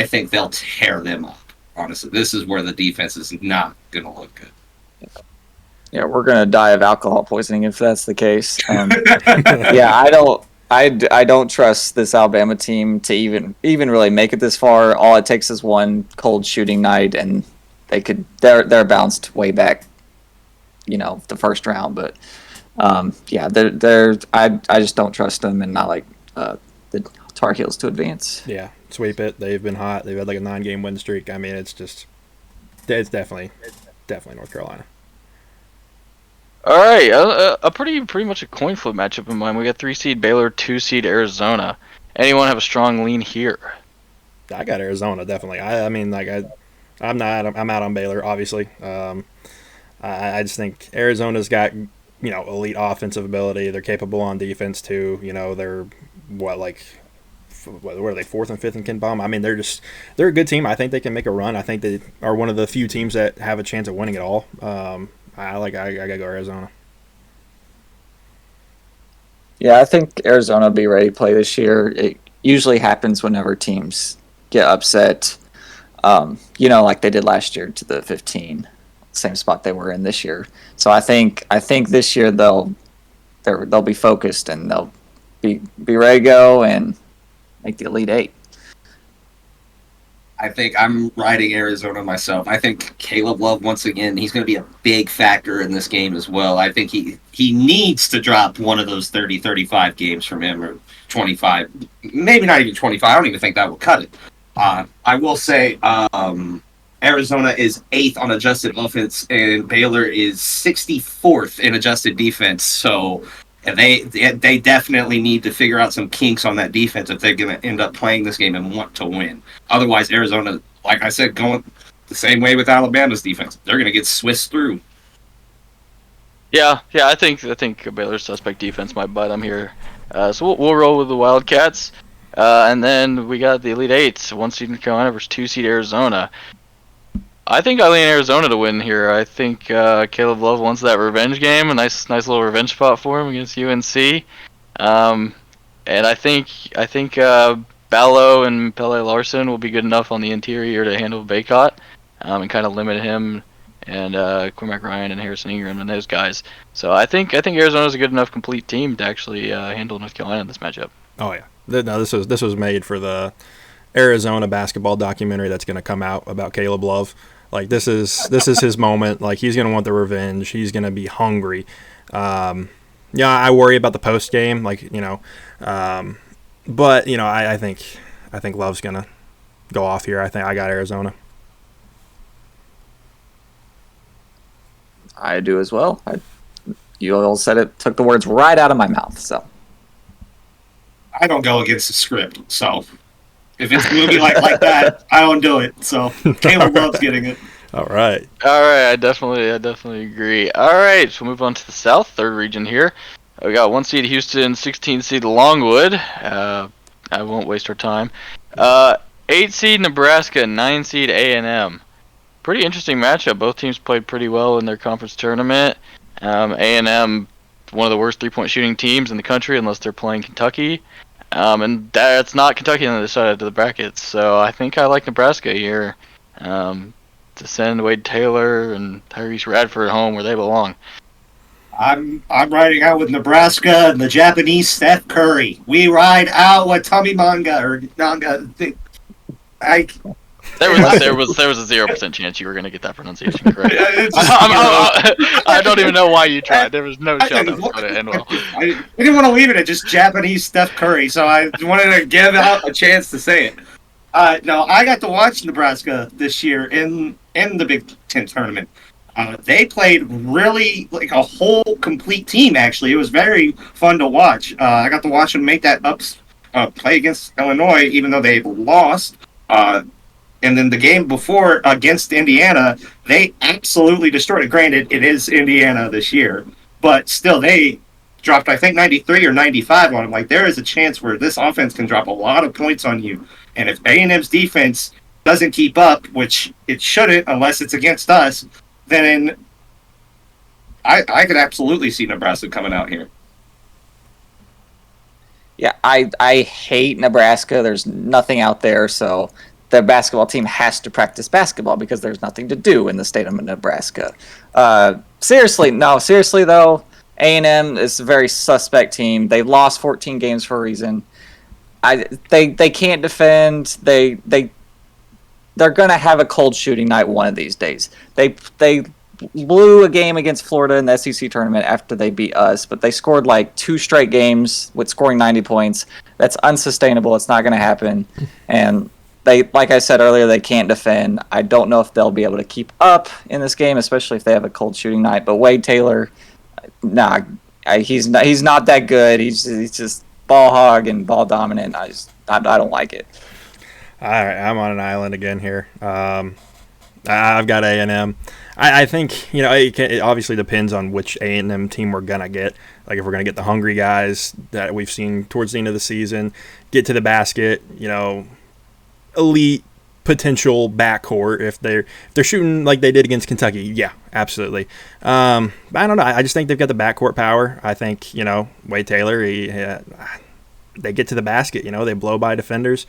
think they'll tear them up. Honestly, this is where the defense is not going to look good. Yeah, we're gonna die of alcohol poisoning if that's the case. Yeah, I don't trust this Alabama team to even really make it this far. All it takes is one cold shooting night, and they're bounced way back, the first round. But yeah, I just don't trust them, and not like the Tar Heels to advance. Yeah, sweep it. They've been hot. They've had like a 9-game win streak. I mean, it's definitely North Carolina. All right, a pretty much a coin flip matchup in mind. We got 3 seed Baylor, 2 seed Arizona. Anyone have a strong lean here? I got Arizona definitely. I'm out on Baylor obviously. I just think Arizona's got elite offensive ability. They're capable on defense too. They're what are they, 4th and 5th in Ken Palm? I mean, they're a good team. I think they can make a run. I think they are one of the few teams that have a chance of winning it all. I gotta go Arizona. Yeah, I think Arizona will be ready to play this year. It usually happens whenever teams get upset, like they did last year to the 15, same spot they were in this year. So I think this year they'll be focused, and they'll be ready to go and make the Elite Eight. I think I'm riding Arizona myself. I think Caleb Love, once again, he's going to be a big factor in this game as well. I think he needs to drop one of those 30, 35 games from him, or 25. Maybe not even 25. I don't even think that will cut it. I will say Arizona is 8th on adjusted offense, and Baylor is 64th in adjusted defense. So they definitely need to figure out some kinks on that defense if they're going to end up playing this game and want to win. Otherwise, Arizona, like I said, going the same way with Alabama's defense. They're going to get Swiss through. Yeah, I think Baylor's suspect defense might bite them here. So we'll roll with the Wildcats, and then we got the Elite Eight: 1 seed North Carolina versus 2 seed Arizona. I think I lean Arizona to win here. I think Caleb Love wants that revenge game, a nice little revenge spot for him against UNC. And I think Ballo and Pele Larson will be good enough on the interior to handle Baycott and kind of limit him and Cormac Ryan and Harrison Ingram and those guys. So I think Arizona's a good enough complete team to actually handle North Carolina in this matchup. Oh yeah, no, this was made for the Arizona basketball documentary that's going to come out about Caleb Love. Like this is his moment. Like he's going to want the revenge. He's going to be hungry. I worry about the post game. But I think Love's going to go off here. I think I got Arizona. I do as well. You all said it, took the words right out of my mouth. So I don't go against the script, so if it's going to be like that, I don't do it. So Caleb Love's getting it. All right. I definitely agree. All right, so we'll move on to the South, third region here. We got 1 seed Houston, 16 seed Longwood. I won't waste our time. 8 seed Nebraska, 9 seed A&M. Pretty interesting matchup. Both teams played pretty well in their conference tournament. A&M, one of the worst three-point shooting teams in the country, unless they're playing Kentucky. And that's not Kentucky on the other side of the bracket. So I think I like Nebraska here to send Wade Taylor and Tyrese Radford home where they belong. I'm riding out with Nebraska and the Japanese Steph Curry. We ride out with Tommy Manga or Nanga. I There was a 0% chance you were gonna get that pronunciation correct. I don't even know why you tried. There was no shot that was gonna end well. I didn't want to leave it at just Japanese Steph Curry, so I wanted to give out a chance to say it. No, I got to watch Nebraska this year in the Big Ten tournament. They played really like a whole complete team. Actually, it was very fun to watch. I got to watch them make that play against Illinois, even though they lost. And then the game before against Indiana, they absolutely destroyed it. Granted, it is Indiana this year, but still they dropped, I think, 93 or 95 on them. Like, there is a chance where this offense can drop a lot of points on you. And if A&M's defense doesn't keep up, which it shouldn't unless it's against us, then I could absolutely see Nebraska coming out here. Yeah, I hate Nebraska. There's nothing out there, so the basketball team has to practice basketball because there's nothing to do in the state of Nebraska. Seriously though, A&M is a very suspect team. They lost 14 games for a reason. They can't defend. They're gonna have a cold shooting night one of these days. They blew a game against Florida in the SEC tournament after they beat us, but they scored like 2 straight games with scoring 90 points. That's unsustainable. It's not going to happen. And they, like I said earlier, they can't defend. I don't know if they'll be able to keep up in this game, especially if they have a cold shooting night. But Wade Taylor, he's not that good. He's just ball hog and ball dominant. I don't like it. All right, I'm on an island again here. I've got A&M. I think, it obviously depends on which A&M team we're going to get. Like, if we're going to get the hungry guys that we've seen towards the end of the season, get to the basket, elite potential backcourt if they're shooting like they did against Kentucky. Yeah, absolutely. But I don't know. I just think they've got the backcourt power. I think, Wade Taylor, they get to the basket, they blow by defenders.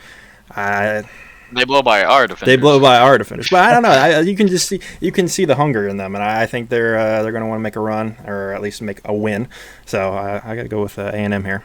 They blow by our defenders. But I don't know. You can see the hunger in them, and I think they're going to want to make a run or at least make a win. So I got to go with A&M here.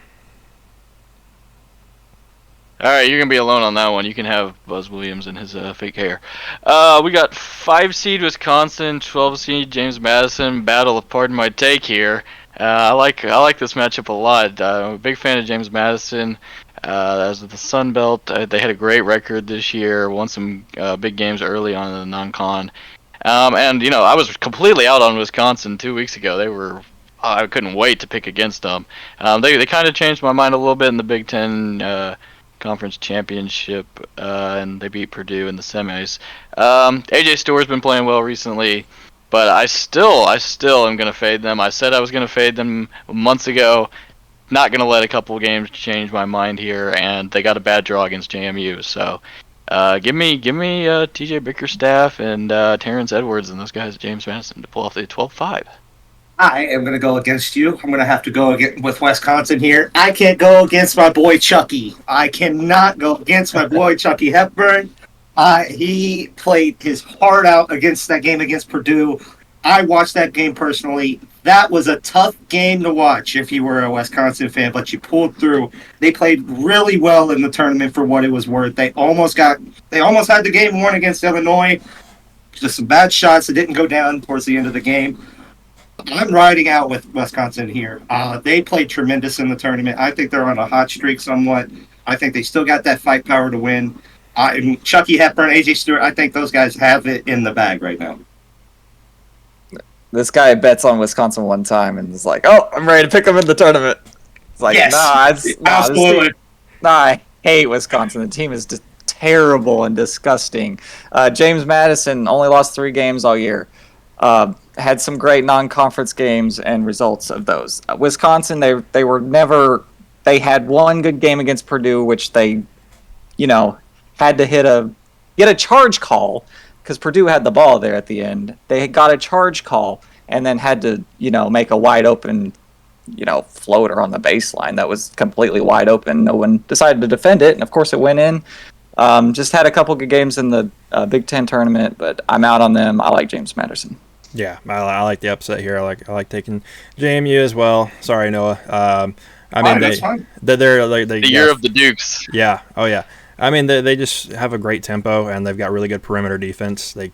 All right, you're gonna be alone on that one. You can have Buzz Williams and his fake hair. We got 5 seed Wisconsin, 12 seed James Madison. Battle of pardon my take here. I like this matchup a lot. I'm a big fan of James Madison. As the Sun Belt, they had a great record this year. Won some big games early on in the non-con. And I was completely out on Wisconsin 2 weeks ago. I couldn't wait to pick against them. They kind of changed my mind a little bit in the Big Ten Conference Championship, and they beat Purdue in the semis. AJ Stewart's been playing well recently, but I still am going to fade them. I said I was going to fade them months ago. Not going to let a couple games change my mind here, and they got a bad draw against JMU. So give me TJ Bickerstaff and Terrence Edwards and those guys at James Madison to pull off the 12-5. I am going to go against you. I'm going to have to go with Wisconsin here. I can't go against my boy Chucky. I cannot go against my boy Chucky Hepburn. He played his heart out against that game against Purdue. I watched that game personally. That was a tough game to watch if you were a Wisconsin fan, but you pulled through. They played really well in the tournament for what it was worth. They almost had the game won against Illinois. Just some bad shots that didn't go down towards the end of the game. I'm riding out with Wisconsin here. They played tremendous in the tournament. I think they're on a hot streak somewhat. I think they still got that fight power to win. Chucky Hepburn, AJ Stewart, I think those guys have it in the bag right now. This guy bets on Wisconsin one time and is like, "Oh, I'm ready to pick them in the tournament." It's like, yes, absolutely. I hate Wisconsin. The team is just terrible and disgusting. James Madison only lost 3 games all year. Had some great non-conference games and results of those. Wisconsin, they had one good game against Purdue, which they, had to get a charge call because Purdue had the ball there at the end. They got a charge call and then had to, make a wide open, floater on the baseline that was completely wide open. No one decided to defend it, and of course it went in. Just had a couple good games in the Big Ten tournament, but I'm out on them. I like James Madison. Yeah, I like the upset here. I like taking JMU as well. Sorry, Noah. I mean, That's fine. they're like they The year of the Dukes. Yeah. Oh yeah. I mean, they just have a great tempo and they've got really good perimeter defense. They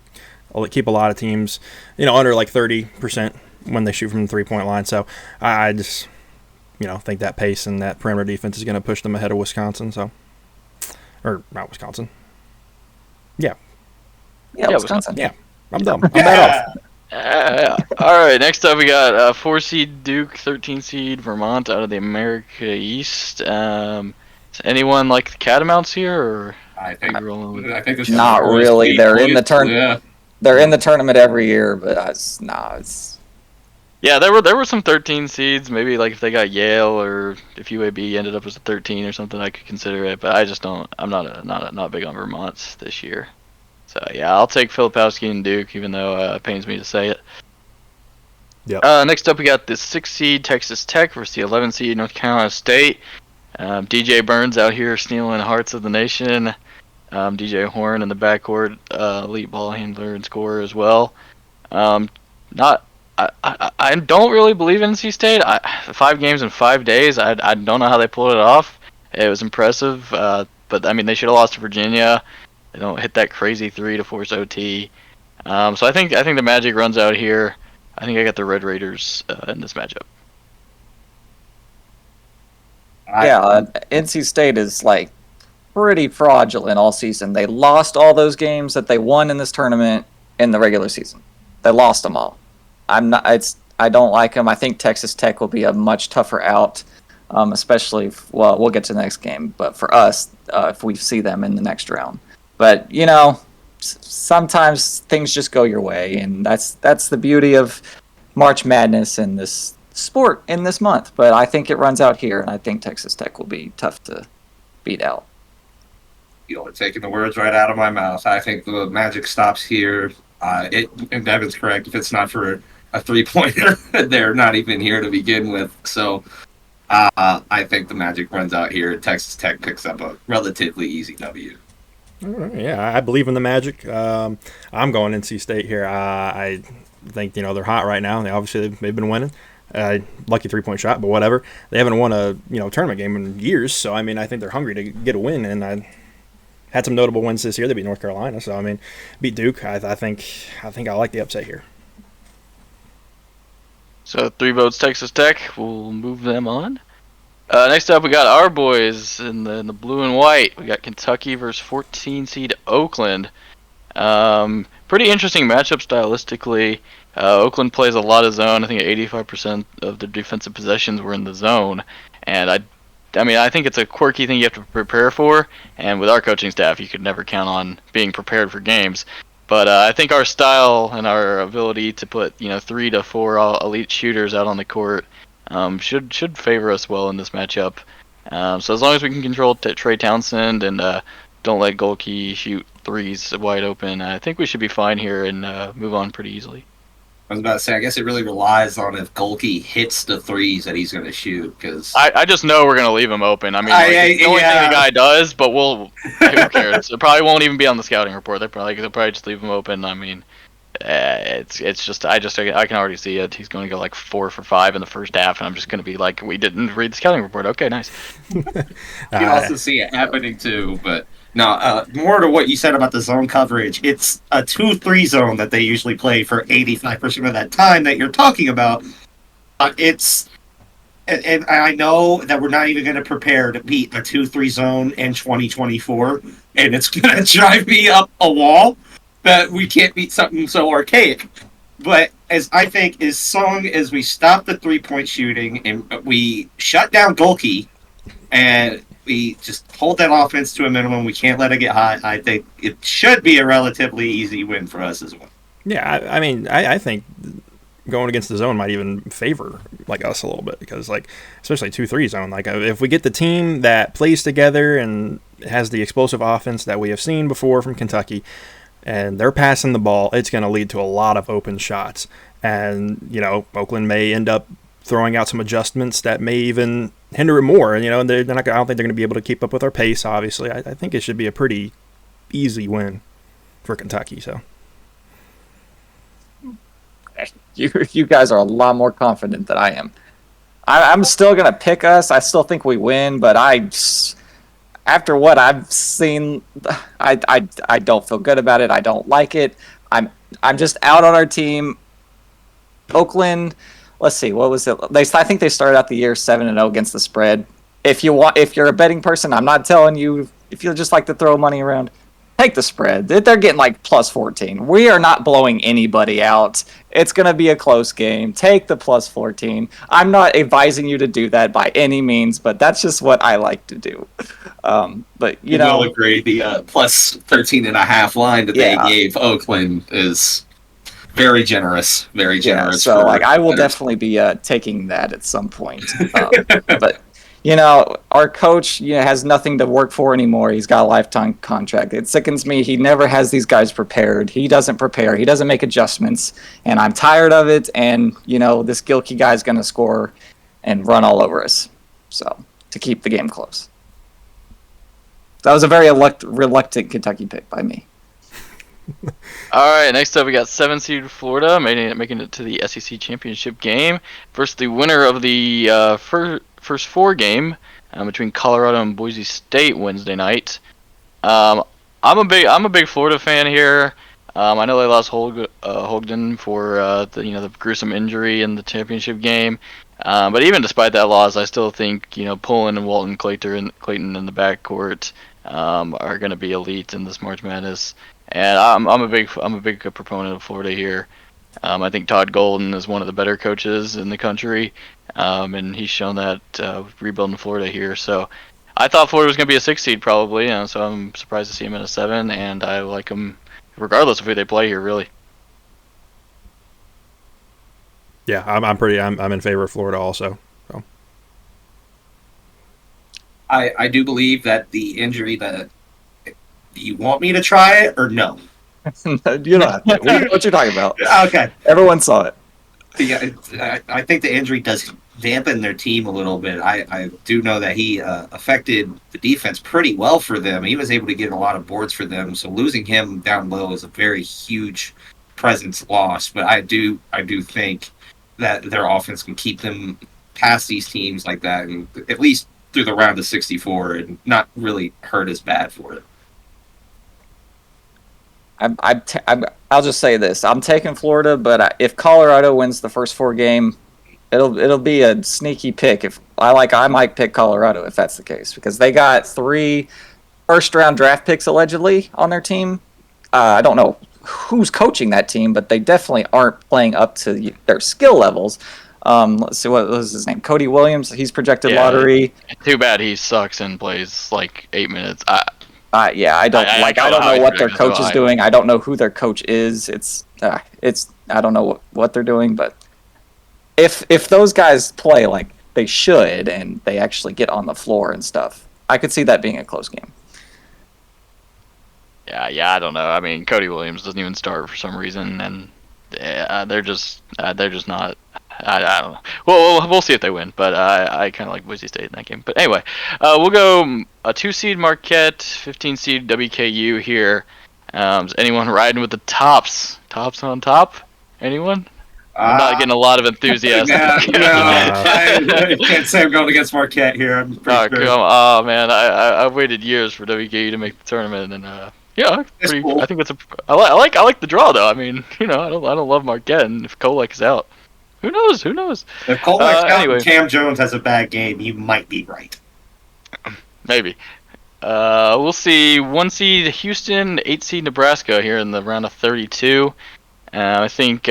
keep a lot of teams, under like 30% when they shoot from the 3-point line. So I just, think that pace and that perimeter defense is going to push them ahead of Wisconsin. So, or not Wisconsin. Yeah. Yeah, Wisconsin. Yeah. I'm dumb. I'm bad off. All right, next up we got 4 seed Duke, 13 seed Vermont out of the America East. Anyone like the Catamounts here, or I think it's not really. They're in the tournament. Yeah. They're in the tournament every year, but it's. Yeah, there were some 13 seeds. Maybe like if they got Yale or if UAB ended up as a 13 or something, I could consider it. But I just don't. I'm not big on Vermont this year. So yeah, I'll take Filipowski and Duke, even though it pains me to say it. Yep. Next up, we got the 6 seed Texas Tech versus the 11 seed North Carolina State. DJ Burns out here stealing hearts of the nation. DJ Horn in the backcourt, elite ball handler and scorer as well. I don't really believe in NC State. 5 games in 5 days. I don't know how they pulled it off. It was impressive, but I mean they should have lost to Virginia. They don't hit that crazy 3 to force OT. So I think the Magic runs out here. I think I got the Red Raiders in this matchup. Yeah, NC State is like pretty fraudulent all season. They lost all those games that they won in this tournament in the regular season. They lost them all. I don't like them. I think Texas Tech will be a much tougher out, especially we'll get to the next game. But for us, if we see them in the next round. But sometimes things just go your way, and that's the beauty of March Madness and this sport in this month. But I think it runs out here, and I think Texas Tech will be tough to beat out. You're taking the words right out of my mouth. I think the Magic stops here. And Devin's correct. If it's not for a 3-pointer, they're not even here to begin with. So I think the Magic runs out here. Texas Tech picks up a relatively easy W. Yeah, I believe in the Magic. I'm going NC State here. I think they're hot right now. They've been winning. Lucky 3-point shot, but whatever. They haven't won a tournament game in years, so I mean I think they're hungry to get a win. And I had some notable wins this year. They beat North Carolina, so I mean beat Duke. I think I like the upset here. So 3 votes Texas Tech. We'll move them on. Next up, we got our boys in the blue and white. We got Kentucky versus 14 seed Oakland. Pretty interesting matchup stylistically. Oakland plays a lot of zone. I think 85% of the defensive possessions were in the zone, and I think it's a quirky thing you have to prepare for. And with our coaching staff, you could never count on being prepared for games. But I think our style and our ability to put 3 to 4 elite shooters out on the court should favor us well in this matchup. So as long as we can control Trey Townsend and don't let Golke shoot threes wide open, I think we should be fine here and move on pretty easily. I was about to say, I guess it really relies on if Golke hits the threes that he's going to shoot. Because I just know we're going to leave him open. I mean, it's the only thing the guy does, but who cares? It probably won't even be on the scouting report. They'll probably just leave him open. I mean, it's just I can already see it. He's going to go like 4 for 5 in the first half, and I'm just going to be like, we didn't read the scouting report. Okay, nice. You can also see it happening too, but. Now, more to what you said about the zone coverage, it's a 2-3 zone that they usually play for 85% of that time that you're talking about. And I know that we're not even going to prepare to beat a 2-3 zone in 2024, and it's going to drive me up a wall that we can't beat something so archaic. But as long as we stop the 3-point shooting and we shut down Golke and we just hold that offense to a minimum, we can't let it get hot, I think it should be a relatively easy win for us as well. Yeah, I mean, I think going against the zone might even favor like us a little bit because especially 2-3 zone. If we get the team that plays together and has the explosive offense that we have seen before from Kentucky, and they're passing the ball, it's going to lead to a lot of open shots. And Oakland may end up throwing out some adjustments that may even hinder it more. And they're not. I don't think they're going to be able to keep up with our pace. Obviously, I think it should be a pretty easy win for Kentucky. So, You guys are a lot more confident than I am. I'm still gonna pick us. I still think we win, but after what I've seen, I don't feel good about it. I don't like it. I'm just out on our team. Oakland, let's see, what was it? I think they started out the year 7-0 against the spread. If you're a betting person, I'm not telling you. If you just like to throw money around, take the spread. They're getting like plus 14. We are not blowing anybody out. It's going to be a close game. Take the plus 14. I'm not advising you to do that by any means, but that's just what I like to do. But you know, will agree the plus 13.5 line that they gave Oakland is very generous. Very generous. So like I will definitely be taking that at some point. But you know, our coach has nothing to work for anymore. He's got a lifetime contract. It sickens me. He never has these guys prepared. He doesn't prepare. He doesn't make adjustments. And I'm tired of it. And, you know, this Gilkey guy's going to score and run all over us. So, to keep the game close. That was a very reluctant Kentucky pick by me. All right, next up we got 7 seed Florida making it to the SEC championship game versus the winner of the first 4 game between Colorado and Boise State Wednesday night. I'm a big Florida fan here. I know they lost Hogden for the gruesome injury in the championship game, but even despite that loss, I still think Pullen and Walton Clayton in the backcourt are going to be elite in this March Madness. And I'm a big proponent of Florida here. I think Todd Golden is one of the better coaches in the country, and he's shown that rebuilding Florida here. So I thought Florida was going to be a 6 seed probably, so I'm surprised to see him at a 7, and I like him regardless of who they play here, really. Yeah, I'm in favor of Florida also. So. I do believe that the injury that. Do you want me to try it or no? You don't have to. We know what you're talking about. Okay. Everyone saw it. Yeah, I think the injury does dampen their team a little bit. I do know that he affected the defense pretty well for them. He was able to get a lot of boards for them. So losing him down low is a very huge presence loss. But I do think that their offense can keep them past these teams like that, and at least through the round of 64, and not really hurt as bad for it. I'll just say this: I'm taking Florida, but if Colorado wins the first 4 game, it'll be a sneaky pick. I might pick Colorado if that's the case, because they got 3 first-round draft picks allegedly on their team. I don't know who's coaching that team, but they definitely aren't playing up to their skill levels. Let's see, what was his name? Cody Williams. He's projected lottery. Too bad he sucks and plays like 8 minutes. I don't know what their coach is doing. I don't know who their coach is. I don't know what they're doing, but if those guys play like they should and they actually get on the floor and stuff, I could see that being a close game. Yeah, I don't know. I mean, Cody Williams doesn't even start for some reason, and they're just not. I don't know. Well, we'll see if they win, but I kind of like Boise State in that game. But anyway, we'll go a 2 seed Marquette, 15 seed WKU here. Is anyone riding with the tops? Tops on top? Anyone? I'm not getting a lot of enthusiasm. I can't say I'm going against Marquette here. I'm pretty sure. Oh man, I waited years for WKU to make the tournament, and cool. I think I like the draw though. I mean, I don't love Marquette, and if Kolek is out, who knows? If Kolek's out and Cam Jones has a bad game, you might be right. Maybe. We'll see. 1 seed Houston, 8 seed Nebraska here in the round of 32. I think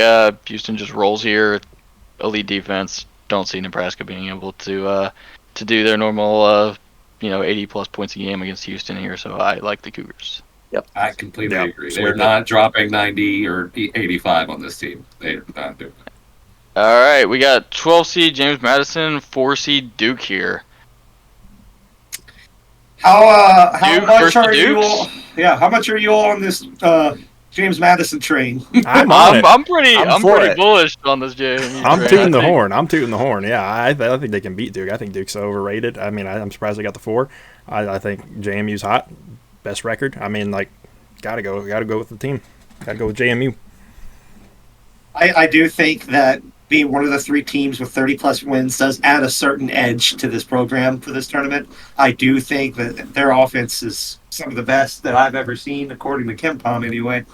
Houston just rolls here. Elite defense. Don't see Nebraska being able to do their normal 80 plus points a game against Houston here. So I like the Cougars. Yep. I completely agree. They're not dropping 90 or 85 on this team. They're not doing it. All right, we got 12 seed James Madison, 4 seed Duke here. How much are you all? Yeah, how much are you all on this James Madison train? I'm pretty bullish on this James. I'm tooting the horn. Yeah, I think they can beat Duke. I think Duke's so overrated. I mean, I'm surprised they got the 4. I think JMU's hot, best record. I mean, gotta go with the team. Gotta go with JMU. I do think that being one of the 3 teams with 30-plus wins does add a certain edge to this program for this tournament. I do think that their offense is some of the best that I've ever seen, according to KenPom anyway.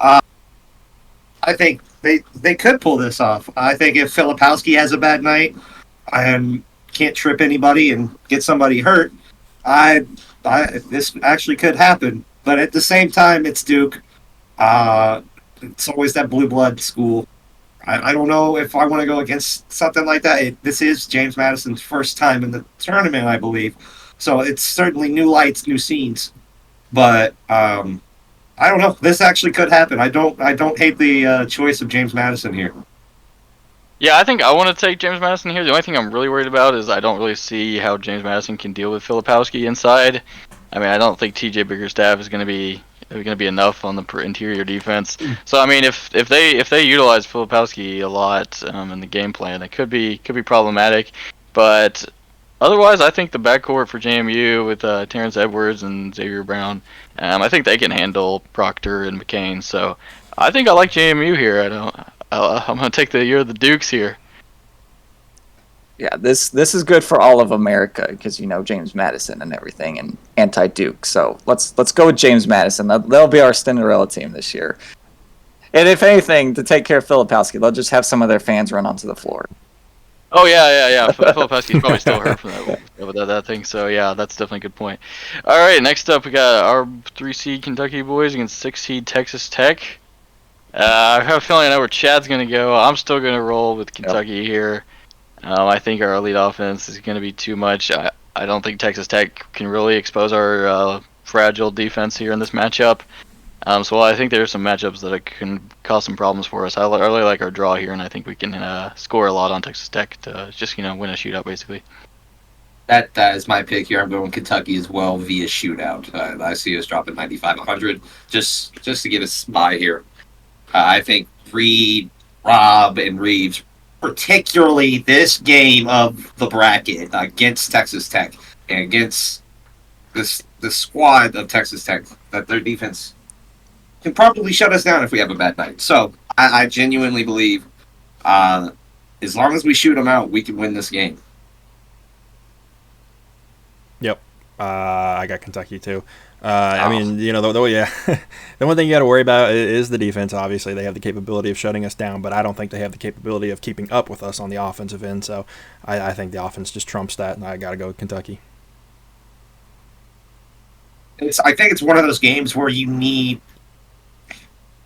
I think they could pull this off. I think if Filipowski has a bad night and can't trip anybody and get somebody hurt, this actually could happen. But at the same time, it's Duke. It's always that blue blood school. I don't know if I want to go against something like that. This is James Madison's first time in the tournament, I believe. So it's certainly new lights, new scenes. But I don't know. This actually could happen. I don't hate the choice of James Madison here. Yeah, I think I want to take James Madison here. The only thing I'm really worried about is I don't really see how James Madison can deal with Filipowski inside. I mean, I don't think TJ Bickerstaff is going to be enough on the interior defense. So I mean, if they utilize Filipowski a lot in the game plan, it could be problematic. But otherwise, I think the backcourt for JMU with Terrence Edwards and Xavier Brown, I think they can handle Proctor and McCain. So I think I like JMU here. I'm gonna take the year of the Dukes here. Yeah, this is good for all of America because James Madison and everything and anti-Duke. So let's go with James Madison. They'll be our Cinderella team this year. And if anything, to take care of Filipowski, they'll just have some of their fans run onto the floor. Oh yeah. Filipowski's probably still hurt from that thing. So yeah, that's definitely a good point. All right, next up we got our 3-seed Kentucky boys against 6-seed Texas Tech. I have a feeling I know where Chad's gonna go. I'm still gonna roll with Kentucky here. I think our elite offense is going to be too much. I don't think Texas Tech can really expose our fragile defense here in this matchup. So while I think there are some matchups that can cause some problems for us, I really like our draw here, and I think we can score a lot on Texas Tech to just win a shootout basically. That is my pick here. I'm going Kentucky as well via shootout. I see us dropping 95-100 just to get us by here. I think Reed, Rob, and Reeves, particularly this game of the bracket against Texas Tech and against the squad of Texas Tech, that their defense can probably shut us down if we have a bad night. So I genuinely believe as long as we shoot them out, we can win this game. Yep. I got Kentucky too. I mean, the one thing you got to worry about is the defense. Obviously, they have the capability of shutting us down, but I don't think they have the capability of keeping up with us on the offensive end. So I think the offense just trumps that, and I got to go with Kentucky. I think it's one of those games where you need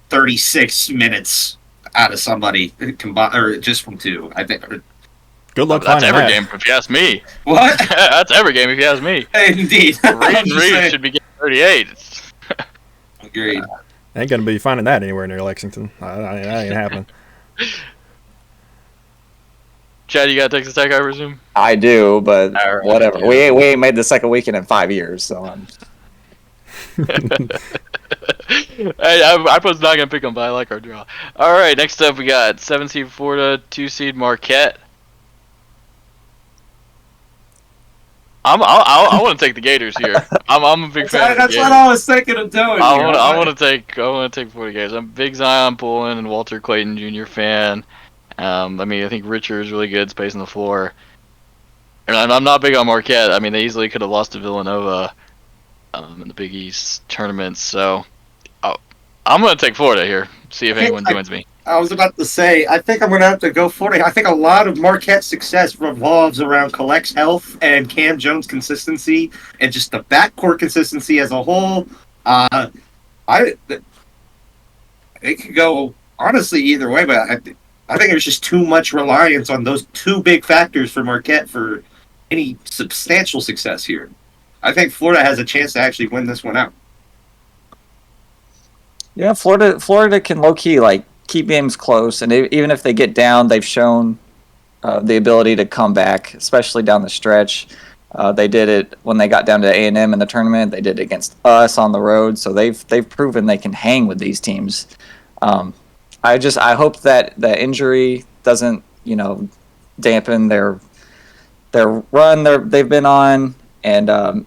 36 minutes out of somebody or just from 2. I think. Good luck That's finding every that. game, if you ask me. What? That's every game, if you ask me. Indeed. Reed should be getting 38. Agreed. Ain't gonna be finding that anywhere near Lexington. That ain't happening. Chad, you got Texas Tech, I presume? I do, but Right, whatever. yeah. We ain't made the second weekend in 5 years, so I was not gonna pick them, but I like our draw. All right, next up we got 7-seed Florida, 2-seed Marquette. I want to take the Gators here. I'm a big fan. Of the That's Gators. what I was thinking of doing. I want to take Florida Gators. I'm a big Zion Pullen and Walter Clayton Jr. fan. I think Richard is really good spacing the floor. And I'm not big on Marquette. I mean, they easily could have lost to Villanova in the Big East tournament. So I'm going to take Florida here. See if anyone joins me. I was about to say, I think I'm going to have to go for it. I think a lot of Marquette's success revolves around Collect's health and Cam Jones' consistency and just the backcourt consistency as a whole. It could go, honestly, either way, but I think there's just too much reliance on those 2 big factors for Marquette for any substantial success here. I think Florida has a chance to actually win this one out. yeah, Florida can low-key, keep games close, and even if they get down, they've shown the ability to come back, especially down the stretch. They did it when they got down to A&M in the tournament. They did it against us on the road, so they've proven they can hang with these teams. I hope that the injury doesn't dampen their run they've been on, and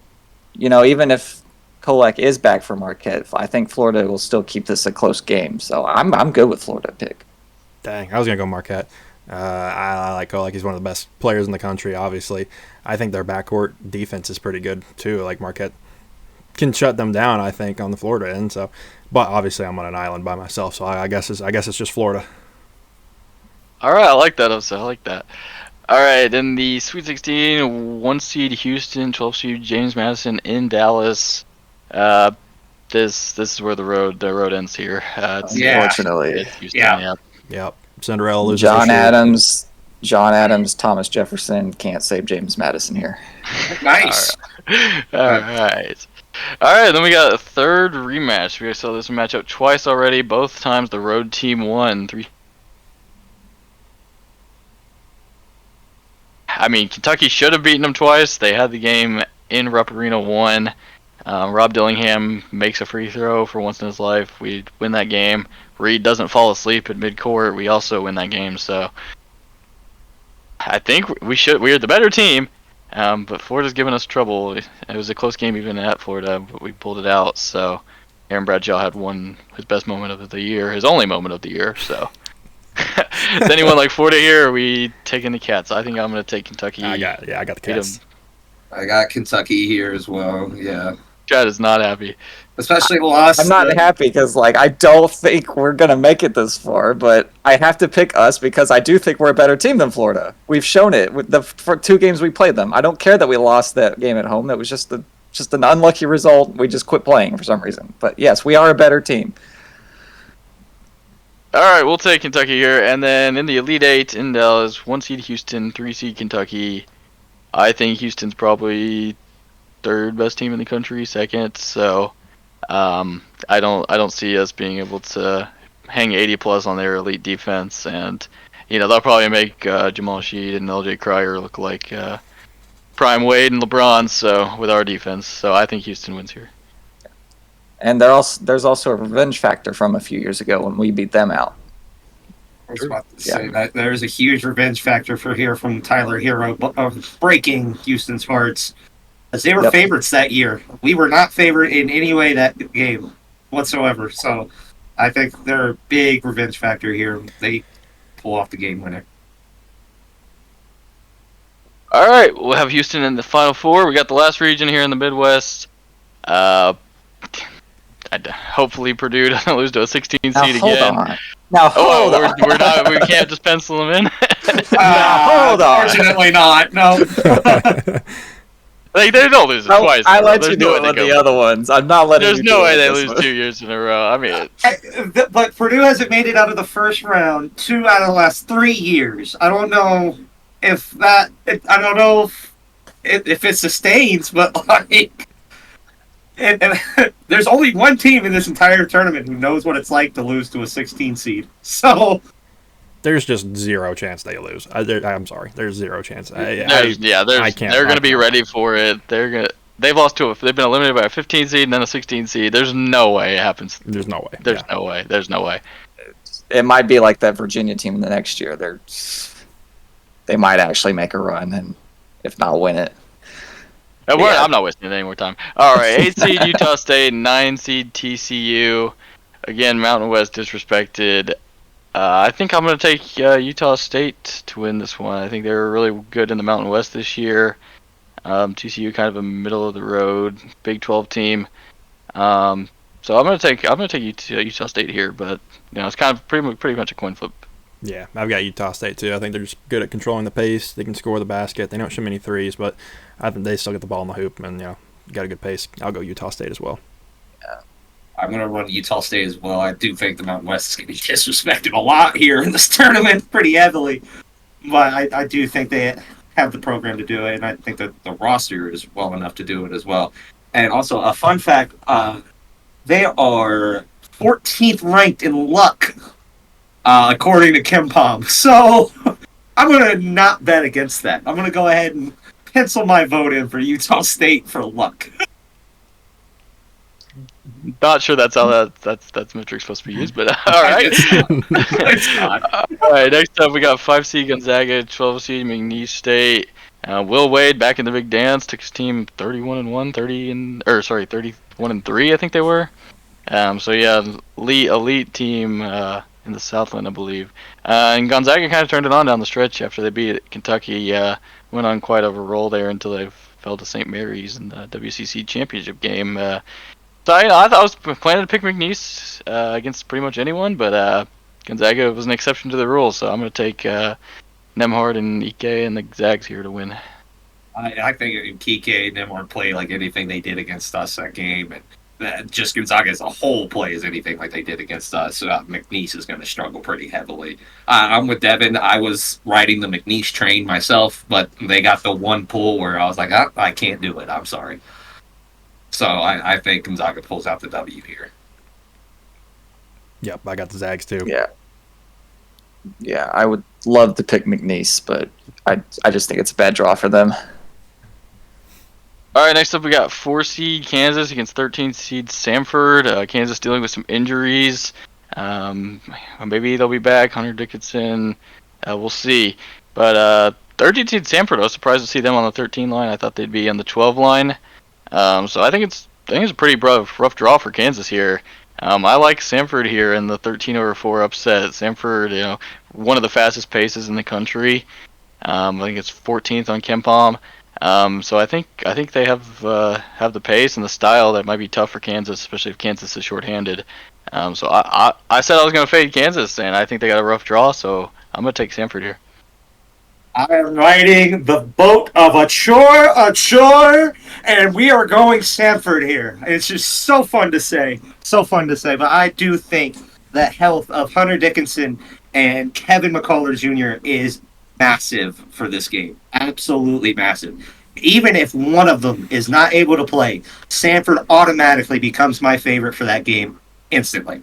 even if Kolek is back for Marquette, I think Florida will still keep this a close game. So I'm good with Florida pick. Dang, I was going to go Marquette. I like Kolek. He's one of the best players in the country, obviously. I think their backcourt defense is pretty good, too. Like, Marquette can shut them down, I think, on the Florida end. So, but obviously I'm on an island by myself, so I guess it's just Florida. All right, I like that. Also, I like that. All right, then the Sweet 16, 1 seed Houston, 12 seed James Madison in Dallas. This is where the road ends here. Unfortunately, it's Houston, Yep. Cinderella loses. John Adams, Thomas Jefferson can't save James Madison here. Nice. All right. Then we got a third rematch. We saw this matchup twice already. Both times the road team won. Kentucky should have beaten them twice. They had the game in Rupp Arena 1. Rob Dillingham makes a free throw for once in his life. We win that game. Reed doesn't fall asleep at midcourt. We also win that game. So I think we are the better team. But Florida's given us trouble. It was a close game even at Florida, but we pulled it out. So Aaron Bradshaw had his best moment of the year, his only moment of the year. So does anyone like Florida here? Or are we taking the Cats? I think I'm going to take Kentucky. I got the Cats. I got Kentucky here as well. Yeah. Chad is not happy. Especially lost. I'm not happy because, I don't think we're going to make it this far, but I have to pick us because I do think we're a better team than Florida. We've shown it for 2 games we played them. I don't care that we lost that game at home. That was just an unlucky result. We just quit playing for some reason. But, yes, we are a better team. All right, we'll take Kentucky here. And then in the Elite Eight in Dallas, 1 seed Houston, 3 seed Kentucky. I think Houston's probably third best team in the country, second. So I don't see us being able to hang 80 plus on their elite defense, and they'll probably make Jamal Sheed and LJ Cryer look like prime Wade and LeBron. So with our defense, so I think Houston wins here. And there's also a revenge factor from a few years ago when we beat them out. I was about to say that there's a huge revenge factor from Tyler Hero breaking Houston's hearts. As they were favorites that year. We were not favored in any way that game whatsoever. So I think they're a big revenge factor here. They pull off the game winner. All right, we'll have Houston in the Final Four. We got the last region here in the Midwest. Hopefully Purdue doesn't lose to a 16 seed again. Hold on. We're not. We can't just pencil them in. Hold on. Unfortunately not. No. They don't lose it twice. I let you do it with the other ones. I'm not letting There's you no do way it they this lose one. 2 years in a row. But Purdue hasn't made it out of the first round 2 out of the last 3 years. I don't know if it sustains, but there's only one team in this entire tournament who knows what it's like to lose to a 16 seed. So there's just zero chance they lose. I'm sorry. There's zero chance. They're going to be ready for it. They've lost to they've been eliminated by a 15 seed and then a 16 seed. There's no way it happens. There's no way. There's no way. It might be like that Virginia team the next year. They might actually make a run, and if not, win it. I'm not wasting any more time. All right, 8 seed Utah State, 9 seed TCU. Again, Mountain West disrespected. I think I'm going to take Utah State to win this one. I think they were really good in the Mountain West this year. TCU kind of a middle of the road Big 12 team. So I'm going to take Utah State here, but it's kind of pretty much a coin flip. Yeah, I've got Utah State too. I think they're just good at controlling the pace. They can score the basket. They don't shoot many threes, but I think they still get the ball in the hoop and got a good pace. I'll go Utah State as well. I'm going to run Utah State as well. I do think the Mountain West is going to be disrespected a lot here in this tournament pretty heavily. But I do think they have the program to do it, and I think that the roster is well enough to do it as well. And also, a fun fact, they are 14th ranked in luck, according to Kim Palm. So I'm going to not bet against that. I'm going to go ahead and pencil my vote in for Utah State for luck. Not sure that's how that's metric supposed to be used, but all right. It's not. All right, next up we got 5 seed Gonzaga, 12 seed McNeese State. Will Wade back in the big dance, took his team 31-1, 31-3, I think they were. So yeah, elite team in the Southland, I believe. And Gonzaga kind of turned it on down the stretch after they beat Kentucky. Went on quite a roll there until they fell to St. Mary's in the WCC championship game. So I thought I was planning to pick McNeese against pretty much anyone, but Gonzaga was an exception to the rule, so I'm going to take Nemhard and Ike and the Zags here to win. I think Kike and Nemhard play like anything they did against us that game, and just Gonzaga as a whole plays anything like they did against us. McNeese is going to struggle pretty heavily. I'm with Devin. I was riding the McNeese train myself, but they got the one pull where I was like, I can't do it. I'm sorry. So I think Gonzaga pulls out the W here. Yep, I got the Zags too. Yeah, I would love to pick McNeese, but I just think it's a bad draw for them. All right, next up we got 4 seed Kansas against 13 seed Samford. Kansas dealing with some injuries. Maybe they'll be back. Hunter Dickinson, we'll see. But 13 seed Samford, I was surprised to see them on the 13 line. I thought they'd be on the 12 line. So I think it's a pretty rough draw for Kansas here. I like Samford here in the 13/4 upset. Samford, one of the fastest paces in the country. I think it's 14th on KenPom. So I think they have the pace and the style that might be tough for Kansas, especially if Kansas is shorthanded. So I said I was going to fade Kansas, and I think they got a rough draw. So I'm going to take Samford here. I am riding the boat of a chore, and we are going Samford here. It's just so fun to say. But I do think the health of Hunter Dickinson and Kevin McCullough Jr. is massive for this game. Absolutely massive. Even if one of them is not able to play, Samford automatically becomes my favorite for that game instantly.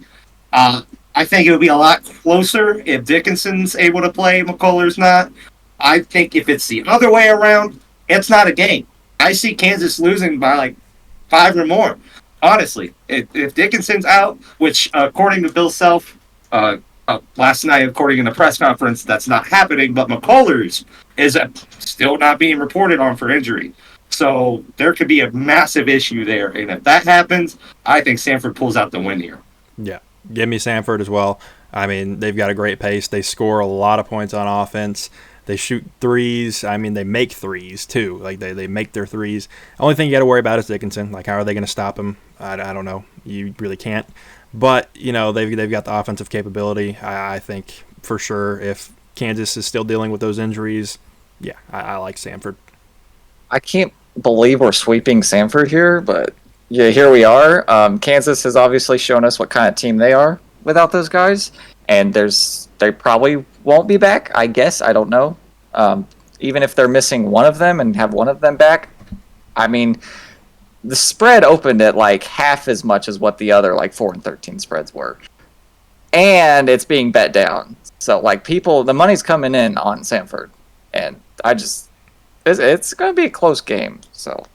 I think it would be a lot closer if Dickinson's able to play, McCullough's not. I think if it's the other way around, it's not a game. I see Kansas losing by like 5 or more. Honestly, if Dickinson's out, which according to Bill Self, last night, according to the press conference, that's not happening, but McCullers is still not being reported on for injury. So there could be a massive issue there. And if that happens, I think Samford pulls out the win here. Yeah, give me Samford as well. I mean, they've got a great pace. They score a lot of points on offense. They shoot threes. I mean, they make threes, too. Like, they make their threes. Only thing you got to worry about is Dickinson. Like, how are they going to stop him? I don't know. You really can't. But, they've got the offensive capability. I think, for sure, if Kansas is still dealing with those injuries, yeah, I like Samford. I can't believe we're sweeping Samford here, but yeah, here we are. Kansas has obviously shown us what kind of team they are without those guys, and they probably won't be back, I guess. I don't know. Even if they're missing one of them and have one of them back, I mean, the spread opened at like half as much as what the other like 4-13 spreads were, and it's being bet down. So like the money's coming in on Samford, and it's going to be a close game. So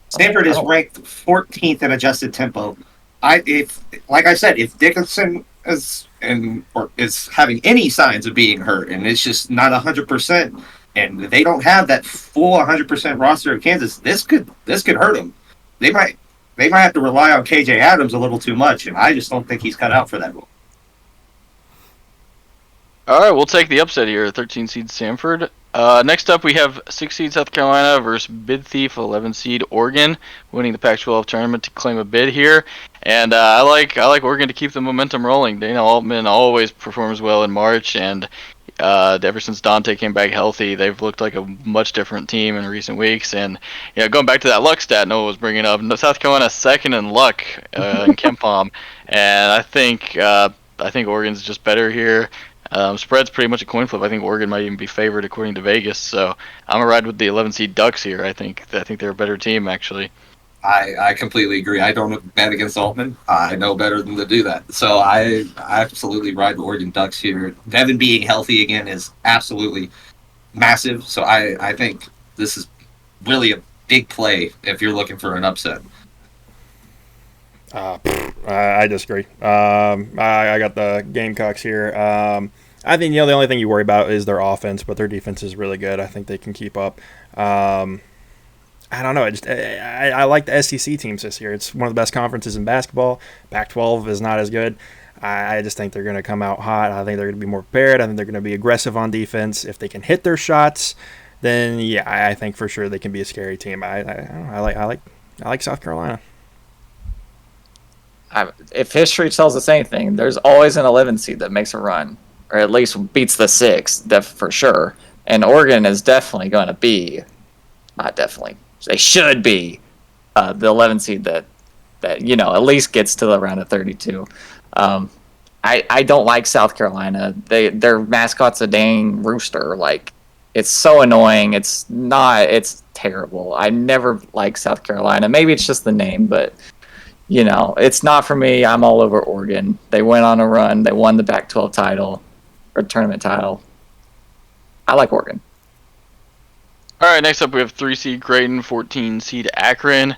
Samford is ranked 14th in adjusted tempo. Like I said, if Dickinson is having any signs of being hurt, and it's just not 100%, and they don't have that full 100% roster of Kansas, this could hurt them. They might have to rely on KJ Adams a little too much, and I just don't think he's cut out for that role. All right, we'll take the upset here, 13 seed Samford. Next up, we have 6 seed South Carolina versus bid thief 11 seed Oregon, winning the Pac-12 tournament to claim a bid here. And I like Oregon to keep the momentum rolling. Dana Altman always performs well in March, and ever since Dante came back healthy, they've looked like a much different team in recent weeks. And going back to that luck stat Noah was bringing up, South Carolina second in luck in KenPom, and I think Oregon's just better here. Spread's pretty much a coin flip. I think Oregon might even be favored according to Vegas. So I'm gonna ride with the 11 seed Ducks here. I think they're a better team actually. I completely agree. I don't bet against Altman. I know better than to do that. So I absolutely ride the Oregon Ducks here. Devin being healthy again is absolutely massive. So I think this is really a big play if you're looking for an upset. I disagree. I got the Gamecocks here. I think the only thing you worry about is their offense, but their defense is really good. I think they can keep up. I don't know. I like the SEC teams this year. It's one of the best conferences in basketball. Pac-12 is not as good. I just think they're going to come out hot. I think they're going to be more prepared. I think they're going to be aggressive on defense. If they can hit their shots, then yeah, I think for sure they can be a scary team. I like South Carolina. If history tells us anything, there's always an 11 seed that makes a run, or at least beats the 6, for sure. And Oregon is definitely going to be, not definitely, they should be the 11 seed that at least gets to the round of 32. I don't like South Carolina. Their mascot's a dang rooster. Like, it's so annoying. It's terrible. I never liked South Carolina. Maybe it's just the name, but it's not for me. I'm all over Oregon. They went on a run. They won the Pac-12 title or tournament title. I like Oregon. All right, next up we have 3 seed Creighton, 14 seed Akron.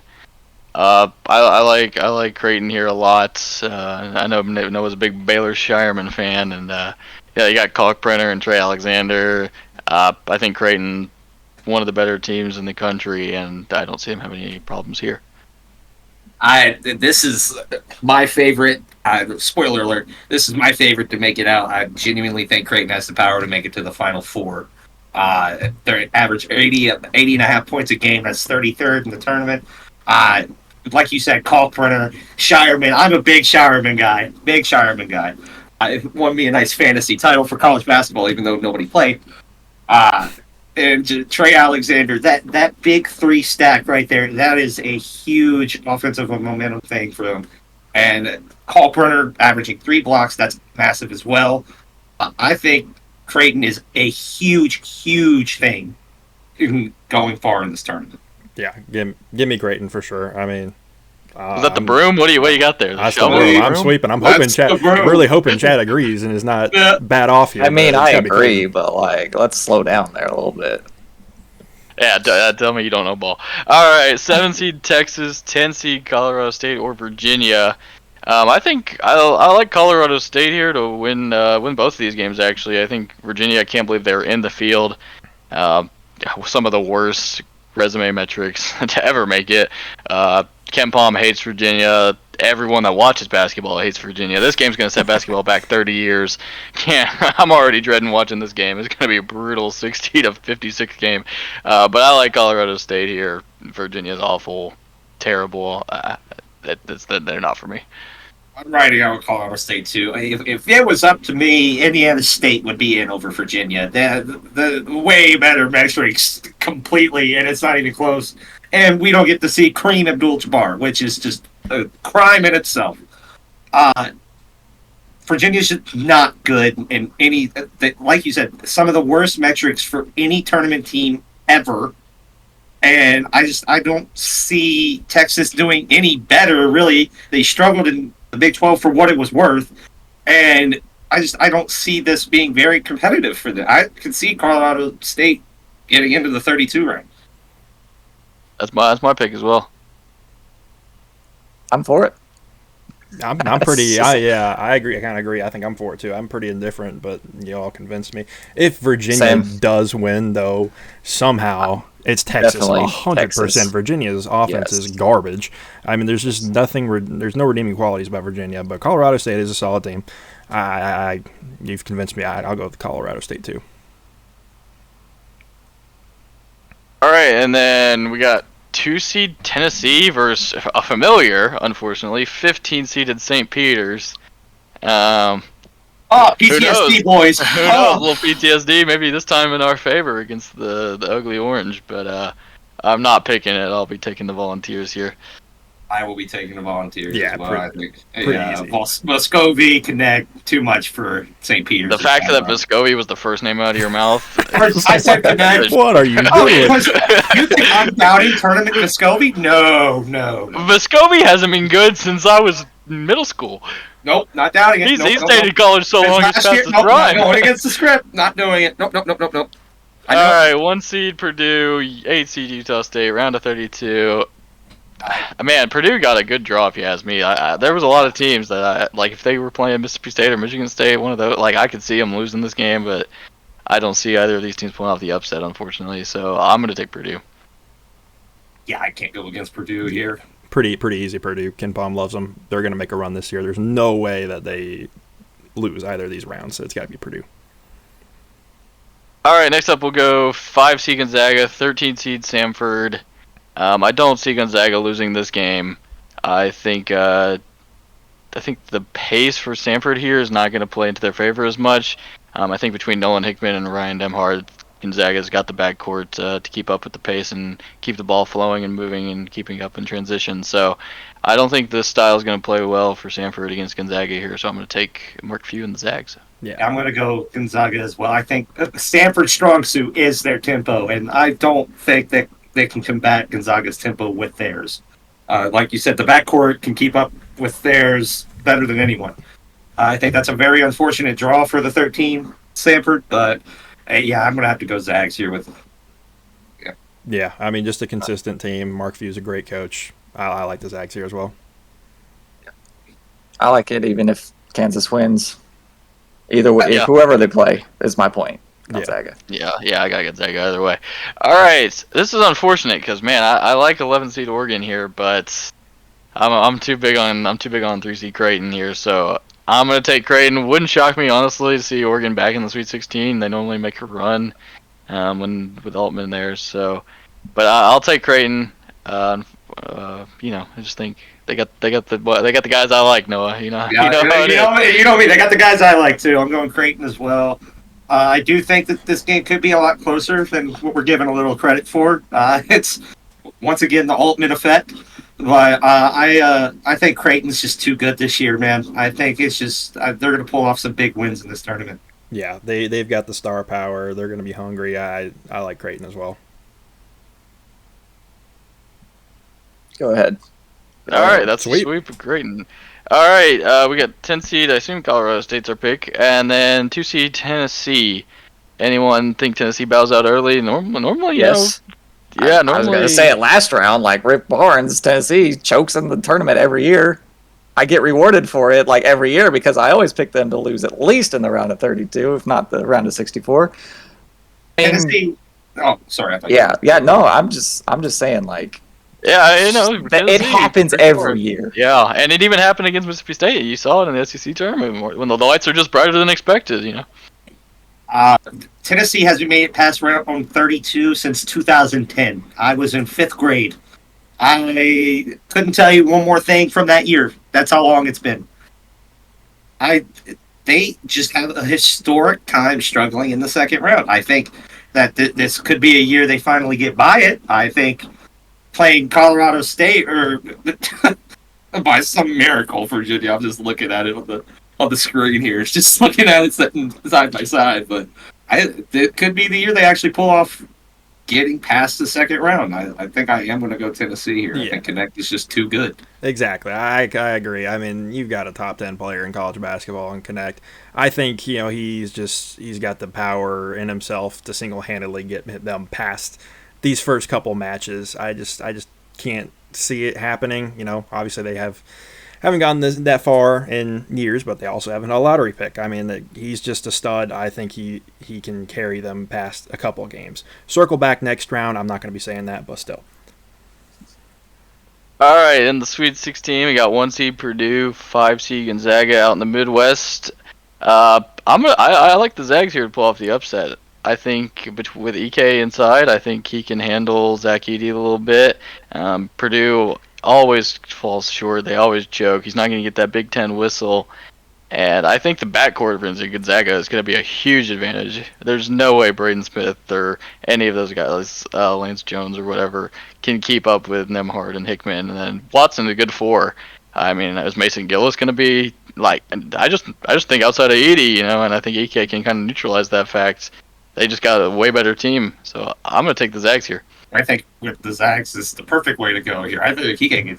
I like Creighton here a lot. I know Noah's a big Baylor Shireman fan, and you got Kalkbrenner and Trey Alexander. I think Creighton, one of the better teams in the country, and I don't see them having any problems here. This is my favorite. Spoiler alert: this is my favorite to make it out. I genuinely think Creighton has the power to make it to the Final Four. Their average 80.5 points a game. That's 33rd in the tournament. Like you said, Kalkbrenner, Shireman. I'm a big Shireman guy. It won me a nice fantasy title for college basketball, even though nobody played. And Trey Alexander, that big 3 stack right there, that is a huge offensive momentum thing for them. And Kalkbrenner averaging 3 blocks, that's massive as well. I think Creighton is a huge thing in going far in this tournament. Yeah, give me Creighton for sure. I mean, is that the broom? What do you got there? That's the broom. I'm sweeping. I'm hoping Chad. Really hoping Chad agrees and is not bad off here. I mean, I agree, but let's slow down there a little bit. Yeah, tell me you don't know ball. All right, 7 seed Texas, 10 seed Colorado State or Virginia. I think I like Colorado State here to win both of these games. Actually, I think Virginia. I can't believe they're in the field. Some of the worst resume metrics to ever make it. Ken Palm hates Virginia. Everyone that watches basketball hates Virginia. This game's going to set basketball back 30 years. I'm already dreading watching this game. It's going to be a brutal 60-56 game. But I like Colorado State here. Virginia's awful, terrible. They're not for me. I'm riding out with Colorado State too. If it was up to me, Indiana State would be in over Virginia. The way better metrics completely, and it's not even close. And we don't get to see Kareem Abdul-Jabbar, which is just a crime in itself. Virginia's just not good in any. Like you said, some of the worst metrics for any tournament team ever. And I don't see Texas doing any better. Really, they struggled in the Big 12 for what it was worth, and I don't see this being very competitive for them. I can see Colorado State getting into the 32 rank. That's my pick as well. I'm for it. I'm pretty. I agree. I kind of agree. I think I'm for it too. I'm pretty indifferent, but you all convinced me. If Virginia does win, though, somehow it's Texas. 100%. Virginia's offense is garbage. I mean, there's just nothing. There's no redeeming qualities about Virginia. But Colorado State is a solid team. You've convinced me. I'll go with Colorado State too. All right, and then we got 2 seed Tennessee versus a familiar, unfortunately, 15 seeded St. Peter's. PTSD, boys. Who knows? A little PTSD, maybe this time in our favor against the Ugly Orange, but I'm not picking it. I'll be taking the Volunteers here. I will be taking the Volunteers as well. I think. Muscovy connect too much for St. Peter's. The fact that Muscovy was the first name out of your mouth. I said connect. What are you doing? You think I'm doubting tournament Muscovy? No. Muscovy hasn't been good since I was in middle school. Nope, not doubting it. He's stayed in college so long he's past his prime. Not going against the script. Not doing it. Nope. All right, 1 seed Purdue, 8 seed Utah State, round of 32. Man, Purdue got a good draw if you ask me. There was a lot of teams that, like, if they were playing Mississippi State or Michigan State, one of those, like, I could see them losing this game, but I don't see either of these teams pulling off the upset, unfortunately. So I'm going to take Purdue. Yeah, I can't go against Purdue here. pretty easy. Purdue. Ken Palm loves them. They're going to make a run this year. There's no way that they lose either of these rounds. So it's got to be Purdue. All right, next up we'll go 5 seed Gonzaga, 13 seed Samford. I don't see Gonzaga losing this game. I think the pace for Samford here is not going to play into their favor as much. I think between Nolan Hickman and Ryan Demhard, Gonzaga's got the backcourt to keep up with the pace and keep the ball flowing and moving and keeping up in transition. So I don't think this style is going to play well for Samford against Gonzaga here. So I'm going to take Mark Few and the Zags. Yeah, I'm going to go Gonzaga as well. I think Stanford's strong suit is their tempo, and I don't think that they can combat Gonzaga's tempo with theirs. Like you said, the backcourt can keep up with theirs better than anyone. I think that's a very unfortunate draw for the 13 Stanford, but yeah, I'm going to have to go Zags here with. Yeah. I mean, just a consistent team. Mark Few's a great coach. I like the Zags here as well. I like it even if Kansas wins. Either way, whoever they play is my point. Gonzaga. Yeah, I gotta get Gonzaga either way. All right, this is unfortunate because man, I like 11 seed Oregon here, but I'm too big on 3 seed Creighton here, so I'm gonna take Creighton. Wouldn't shock me honestly to see Oregon back in the Sweet 16. They normally make a run when with Altman there, so. But I'll take Creighton. I just think they got the guys I like, Noah. You know me. They got the guys I like too. I'm going Creighton as well. I do think that this game could be a lot closer than what we're given a little credit for. It's once again the Altman effect, but I think Creighton's just too good this year, man. I think it's just they're going to pull off some big wins in this tournament. Yeah, they've got the star power. They're going to be hungry. I like Creighton as well. Go ahead. All right, that's a sweep of Creighton. All right, we got 10 seed. I assume Colorado State's our pick, and then 2 seed Tennessee. Anyone think Tennessee bows out early? Normally, yes. Yeah, normally. I was going to say it last round, like Rick Barnes, Tennessee chokes in the tournament every year. I get rewarded for it like every year because I always pick them to lose at least in the round of 32, if not the round of 64. Tennessee. Oh, sorry. No, I'm just saying like. Yeah, it happens every year. Yeah, and it even happened against Mississippi State. You saw it in the SEC tournament when the lights are just brighter than expected. Tennessee hasn't made it past round 32 since 2010. I was in 5th grade. I couldn't tell you one more thing from that year. That's how long it's been. They just have a historic time struggling in the second round. I think that this could be a year they finally get by it. I think playing Colorado State or by some miracle, Virginia. I'm just looking at it on the screen here. It's just looking at it side by side. But it could be the year they actually pull off getting past the second round. I think I am going to go Tennessee here. Yeah. I think Connect is just too good. Exactly. I agree. I mean, you've got a top 10 player in college basketball in Connect. I think, he's got the power in himself to single-handedly get them past these first couple matches. I just can't see it happening. Obviously they haven't gotten that far in years, but they also haven't had a lottery pick. I mean, he's just a stud. I think he can carry them past a couple of games. Circle back next round. I'm not going to be saying that, but still. All right, in the Sweet 16, we got 1 seed Purdue, 5 seed Gonzaga out in the Midwest. I like the Zags here to pull off the upset. I think with EK inside, I think he can handle Zach Edey a little bit. Purdue always falls short. They always choke. He's not going to get that Big Ten whistle. And I think the backcourt for Gonzaga is going to be a huge advantage. There's no way Braden Smith or any of those guys, Lance Jones or whatever, can keep up with Nembhard and Hickman. And then Watson, a good 4. I mean, is Mason Gillis going to be like? I just think outside of Edey, and I think EK can kind of neutralize that fact. They just got a way better team, so I'm going to take the Zags here. I think with the Zags is the perfect way to go here. I think he can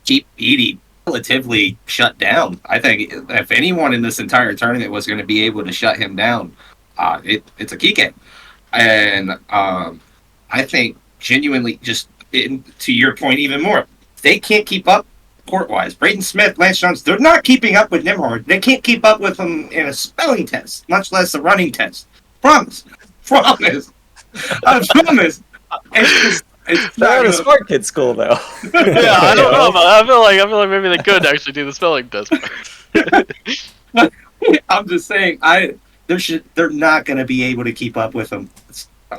keep Edey relatively shut down. I think if anyone in this entire tournament was going to be able to shut him down, it's a Kike. And I think genuinely, to your point even more, they can't keep up court-wise. Braden Smith, Lance Jones, they're not keeping up with Nembhard. They can't keep up with him in a spelling test, much less a running test. Promise. I promise. It's They're not at a gonna- smart kid school, though. Yeah, I don't know, but I feel like maybe they could actually do the spelling test. I'm just saying, they're not going to be able to keep up with them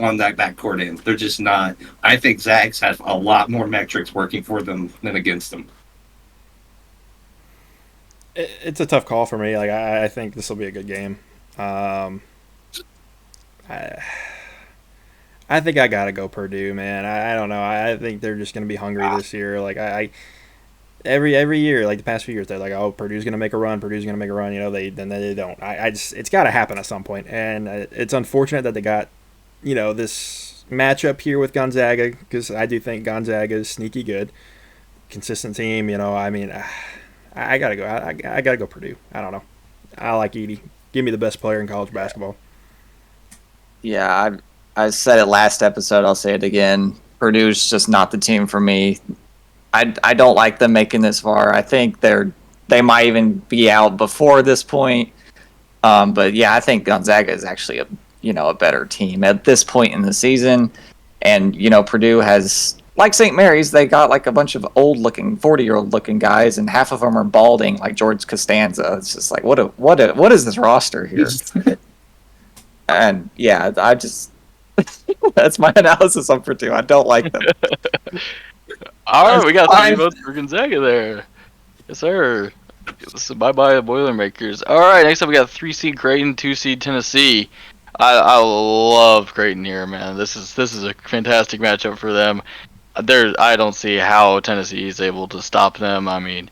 on that backcourt end. They're just not. I think Zags have a lot more metrics working for them than against them. It's a tough call for me. Like I think this will be a good game. I think I gotta go Purdue, man. I don't know. I think they're just gonna be hungry this year. Like I every year, like the past few years, they're like, oh, Purdue's gonna make a run. Purdue's gonna make a run. You know, they don't. I just it's got to happen at some point, and it's unfortunate that they got this matchup here with Gonzaga, because I do think Gonzaga is sneaky good, consistent team. I mean, I gotta go. I gotta go Purdue. I don't know. I like Edie. Give me the best player in college basketball. Yeah, I said it last episode. I'll say it again. Purdue's just not the team for me. I don't like them making this far. I think they might even be out before this point. But yeah, I think Gonzaga is actually a better team at this point in the season. And Purdue has, like St. Mary's, they got like a bunch of old-looking, 40-year-old looking guys, and half of them are balding like George Costanza. It's just like what is this roster here? And yeah, I just that's my analysis on Purdue. I don't like them. All right, we got 3 votes for Gonzaga there. Yes, sir. So bye-bye, Boilermakers. All right, next up we got 3 seed Creighton, 2 seed Tennessee. I love Creighton here, man. This is a fantastic matchup for them. I don't see how Tennessee is able to stop them. I mean,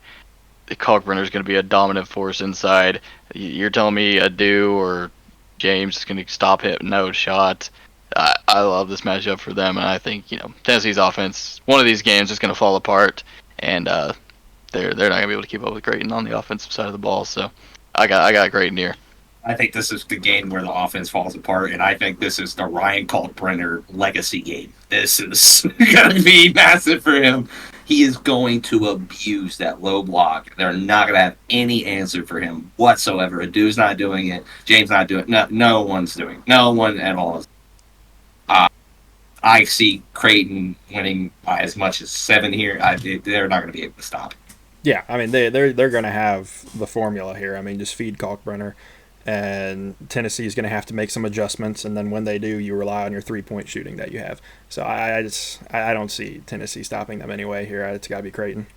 Kalkbrenner is going to be a dominant force inside. You're telling me Adu or James is going to stop him? No shot. I love this matchup for them, and I think Tennessee's offense, one of these games, is going to fall apart, and they're not going to be able to keep up with Creighton on the offensive side of the ball. So I got Creighton here. I think this is the game where the offense falls apart, and I think this is the Ryan Kalkbrenner legacy game. This is going to be massive for him. He is going to abuse that low block. They're not going to have any answer for him whatsoever. Adu's not doing it. James not doing it. No one's doing it. No one at all is. I see Creighton winning by as much as 7 here. They're not going to be able to stop it. Yeah, I mean they're going to have the formula here. I mean, just feed Kalkbrenner, and Tennessee's going to have to make some adjustments, and then when they do, you rely on your 3-point shooting that you have. So I don't see Tennessee stopping them anyway here. It's got to be Creighton.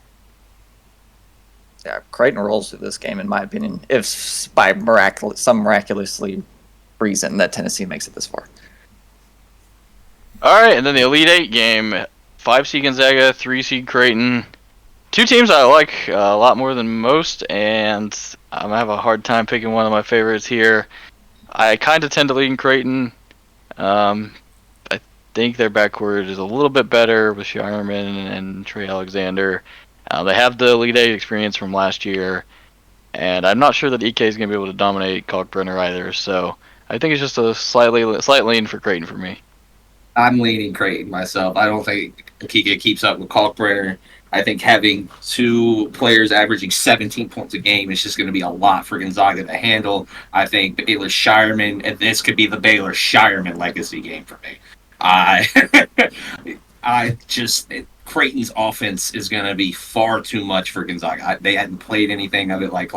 Yeah, Creighton rolls through this game, in my opinion, if by some miraculously reason that Tennessee makes it this far. All right, and then the Elite 8 game, 5 seed Gonzaga, 3 seed Creighton. 2 teams I like a lot more than most, and I'm going to have a hard time picking one of my favorites here. I kind of tend to lean Creighton. I think their backcourt is a little bit better with Shireman and Trey Alexander. They have the Elite 8 experience from last year, and I'm not sure that EK is going to be able to dominate Kalkbrenner either, so I think it's just a slight lean for Creighton for me. I'm leaning Creighton myself. I don't think Kike keeps up with Kalkbrenner. I think having 2 players averaging 17 points a game is just going to be a lot for Gonzaga to handle. I think Baylor Shireman, and this could be the Baylor Shireman legacy game for me. Creighton's offense is going to be far too much for Gonzaga. They hadn't played anything of it like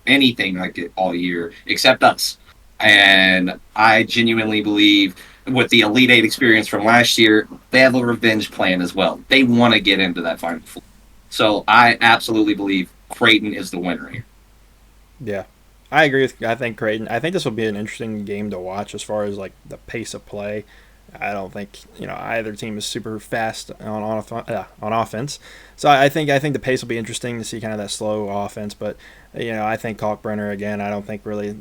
anything like it all year except us. And I genuinely believe with the Elite 8 experience from last year, they have a revenge plan as well. They want to get into that Final Four. So I absolutely believe Creighton is the winner here. Yeah, I agree. I think Creighton. I think this will be an interesting game to watch as far as like the pace of play. I don't think either team is super fast on offense. So I think the pace will be interesting to see kind of that slow offense. But I think Kalkbrenner again. I don't think really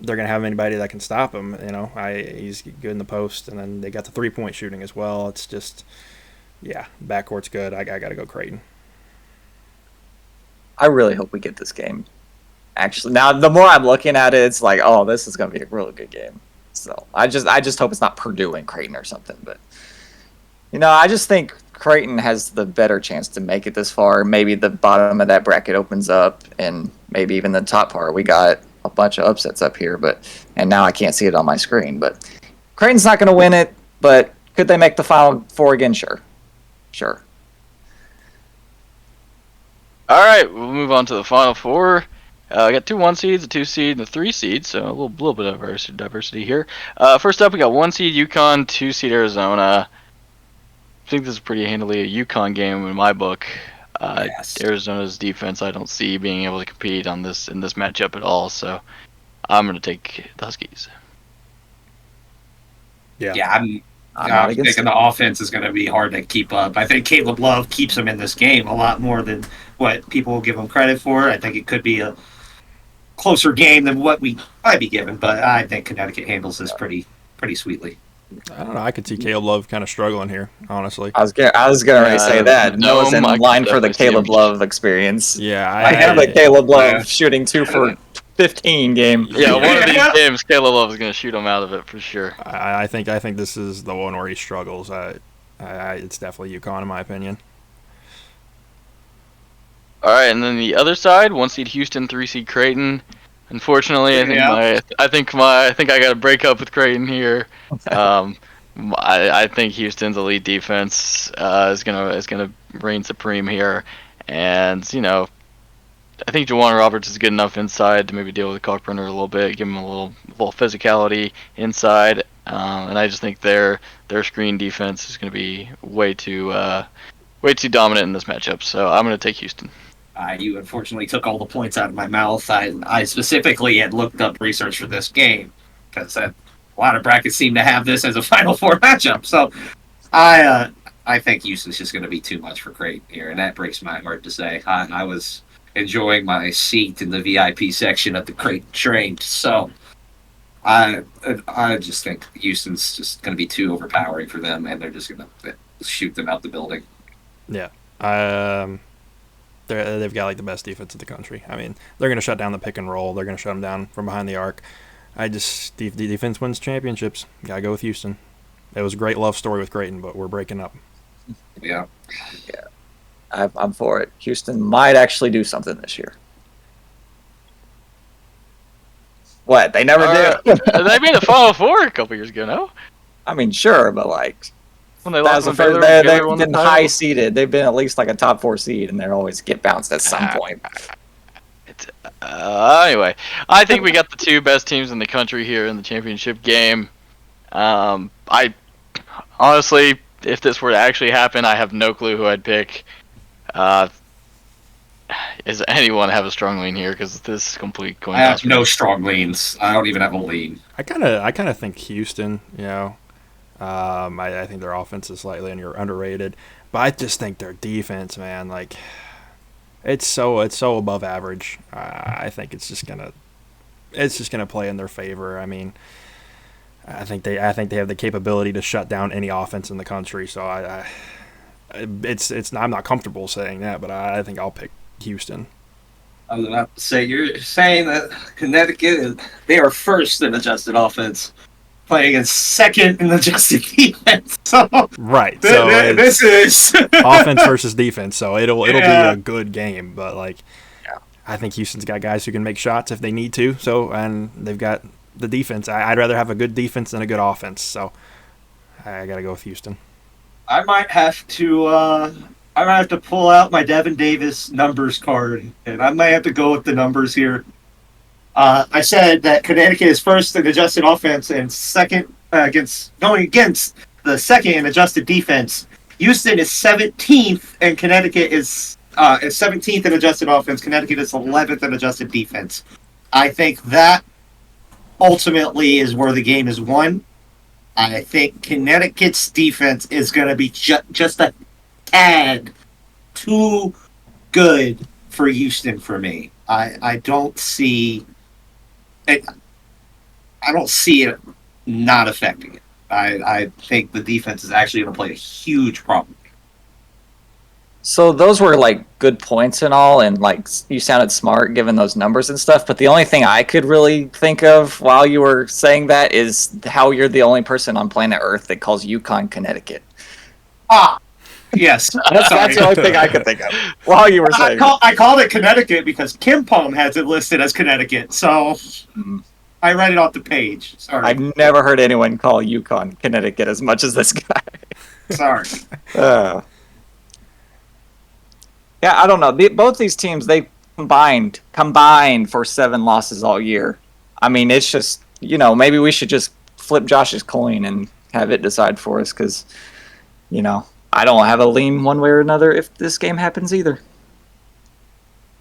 they're going to have anybody that can stop him. He's good in the post, and then they got the 3-point shooting as well. It's just, backcourt's good. I got to go Creighton. I really hope we get this game. Actually, now the more I'm looking at it, it's like, oh, this is going to be a really good game. So I just hope it's not Purdue and Creighton or something. But I just think Creighton has the better chance to make it this far. Maybe the bottom of that bracket opens up, and maybe even the top part. We got a bunch of upsets up here, and now I can't see it on my screen. But Creighton's not going to win it, but could they make the Final Four again? Sure. Sure. All right, we'll move on to the final four. I got 2 1 seeds, a 2 seed, and a 3 seed, so a little bit of diversity here. First up, we got 1 seed UConn, 2 seed Arizona. I think this is pretty handily a UConn game in my book. Yes. Arizona's defense, I don't see being able to compete in this matchup at all, so I'm going to take the Huskies. Yeah, I'm not against thinking it. the offense is going to be hard to keep up. I think Caleb Love keeps them in this game a lot more than what people will give him credit for. I think it could be a closer game than what we might be given, but I think Connecticut handles this pretty sweetly. I don't know. I could see Caleb Love kind of struggling here, honestly. I was gonna say that. No, Noah's in I could line for the definitely see him. Caleb Love experience. Yeah, I have a Caleb Yeah. Love shooting 2 for 15 game. Yeah, one of these games, Caleb Love is going to shoot him out of it for sure. I think this is the one where he struggles. It's definitely UConn in my opinion. All right, and then the other side, 1 seed Houston, 3 seed Creighton. Unfortunately, I think I got to break up with Creighton here. I think Houston's elite defense is gonna reign supreme here, and I think Juwan Roberts is good enough inside to maybe deal with Cockburner a little bit, give him a little physicality inside, and I just think their screen defense is going to be way too dominant in this matchup. So I'm going to take Houston. You unfortunately took all the points out of my mouth. I specifically had looked up research for this game because a lot of brackets seem to have this as a Final Four matchup. So I think Houston's just going to be too much for Creighton here, and that breaks my heart to say. I was enjoying my seat in the VIP section of the Creighton train, so I just think Houston's just going to be too overpowering for them, and they're just going to shoot them out the building. Yeah. They've got like the best defense in the country. I mean, they're going to shut down the pick and roll. They're going to shut them down from behind the arc. The defense wins championships. Got to go with Houston. It was a great love story with Creighton, but we're breaking up. Yeah. I'm for it. Houston might actually do something this year. What? They never did. They made the Final Four a couple years ago, no? I mean, sure, but like When they that was lost the when first, Baylor they've won the been title? high seeded. They've been at least like a top 4 seed, and they always get bounced at some point. Anyway, I think we got the 2 best teams in the country here in the championship game. I honestly, if this were to actually happen, I have no clue who I'd pick. Does anyone have a strong lean here? Because this is complete coin I have toss for no me. strong leans. I don't even have a lean. I kind of think Houston. I think their offense is slightly underrated, but I just think their defense, man, like it's so above average. I think it's just gonna play in their favor. I mean, I think they have the capability to shut down any offense in the country. So I'm not comfortable saying that, but I think I'll pick Houston. I was about to say, you're saying that Connecticut, they are first in adjusted offense, playing against second in adjusted defense. So Right. So this is offense versus defense. So it'll be Yeah. a good game, but I think Houston's got guys who can make shots if they need to. So and they've got the defense. I'd rather have a good defense than a good offense. So I got to go with Houston. I might have to pull out my Devin Davis numbers card, and I might have to go with the numbers here. I said that Connecticut is first in adjusted offense and second going against the second in adjusted defense. Houston is 17th, and Connecticut is 17th in adjusted offense. Connecticut is 11th in adjusted defense. I think that ultimately is where the game is won. I think Connecticut's defense is going to be just a tad too good for Houston for me. I don't see it. I don't see it not affecting it. I think the defense is actually going to play a huge problem. So those were like good points and all, and like you sounded smart given those numbers and stuff. But the only thing I could really think of while you were saying that is how you're the only person on planet Earth that calls UConn Connecticut. Yes, That's the only thing I could think of while you were saying. I called it Connecticut because Kim Pom has it listed as Connecticut, so I read it off the page. Sorry, I've never heard anyone call UConn Connecticut as much as this guy. sorry. Yeah, I don't know. Both these teams, they combined for 7 losses all year. I mean, it's just, maybe we should just flip Josh's coin and have it decide for us because, I don't have a lean one way or another if this game happens either.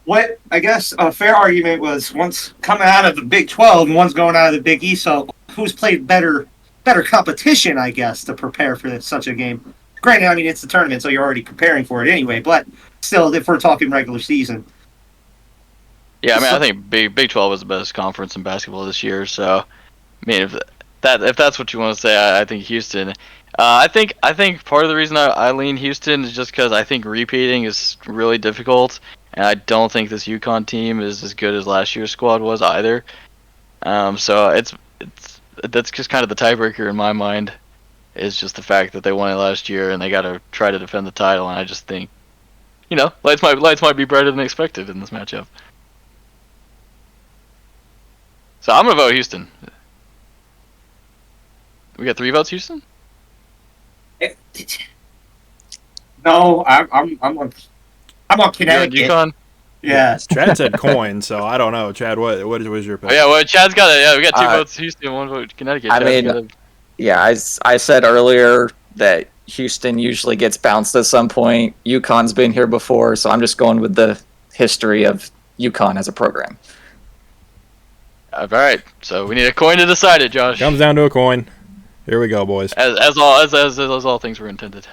What I guess a fair argument was one's coming out of the Big 12 and one's going out of the Big East. So who's played better competition, I guess, to prepare for such a game? Granted, I mean, it's the tournament, so you're already preparing for it anyway. But still, if we're talking regular season. Yeah, I mean, I think Big 12 is the best conference in basketball this year. So, I mean, if that's what you want to say, I think Houston. I think part of the reason I lean Houston is just because I think repeating is really difficult, and I don't think this UConn team is as good as last year's squad was either. So that's just kind of the tiebreaker in my mind. Is just the fact that they won it last year and they got to try to defend the title, and I just think, lights might be brighter than expected in this matchup. So I'm gonna vote Houston. We got 3 votes, Houston. No, I'm on Connecticut. UConn. Yeah. Chad said coin, so I don't know. Chad, what was your pick? Oh yeah, well Chad's got it. Yeah, we got 2 votes Houston, 1 vote Connecticut. I said earlier that Houston usually gets bounced at some point. UConn's been here before, so I'm just going with the history of UConn as a program. All right, so we need a coin to decide it, Josh. Comes down to a coin. Here we go, boys. As all things were intended.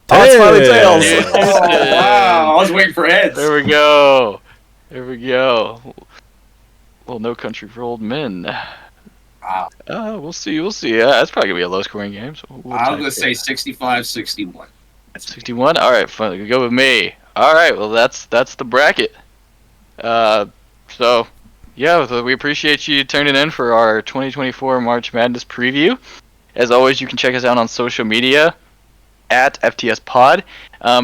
Oh, it's finally tails. Oh, wow. I was waiting for heads. There we go. Well, no country for old men. Wow. We'll see. Yeah, that's probably gonna be a low-scoring game. So I'm gonna say 65-61. 61. All right, fine. Go with me. All right. Well, that's the bracket. So yeah, we appreciate you tuning in for our 2024 March Madness preview. As always, you can check us out on social media at FTS Pod.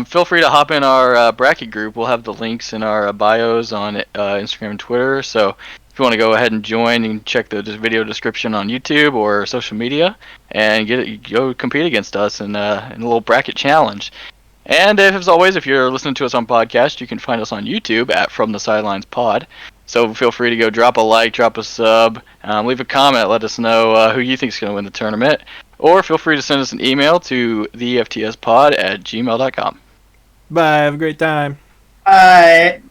Feel free to hop in our bracket group. We'll have the links in our bios on Instagram and Twitter. So if you want to go ahead and join, you can check the video description on YouTube or social media and go compete against us in a little bracket challenge. And as always, if you're listening to us on podcast, you can find us on YouTube at From the Sidelines Pod. So feel free to go drop a like, drop a sub, leave a comment, let us know who you think is going to win the tournament. Or feel free to send us an email to theftspod@gmail.com. Bye. Have a great time. Bye.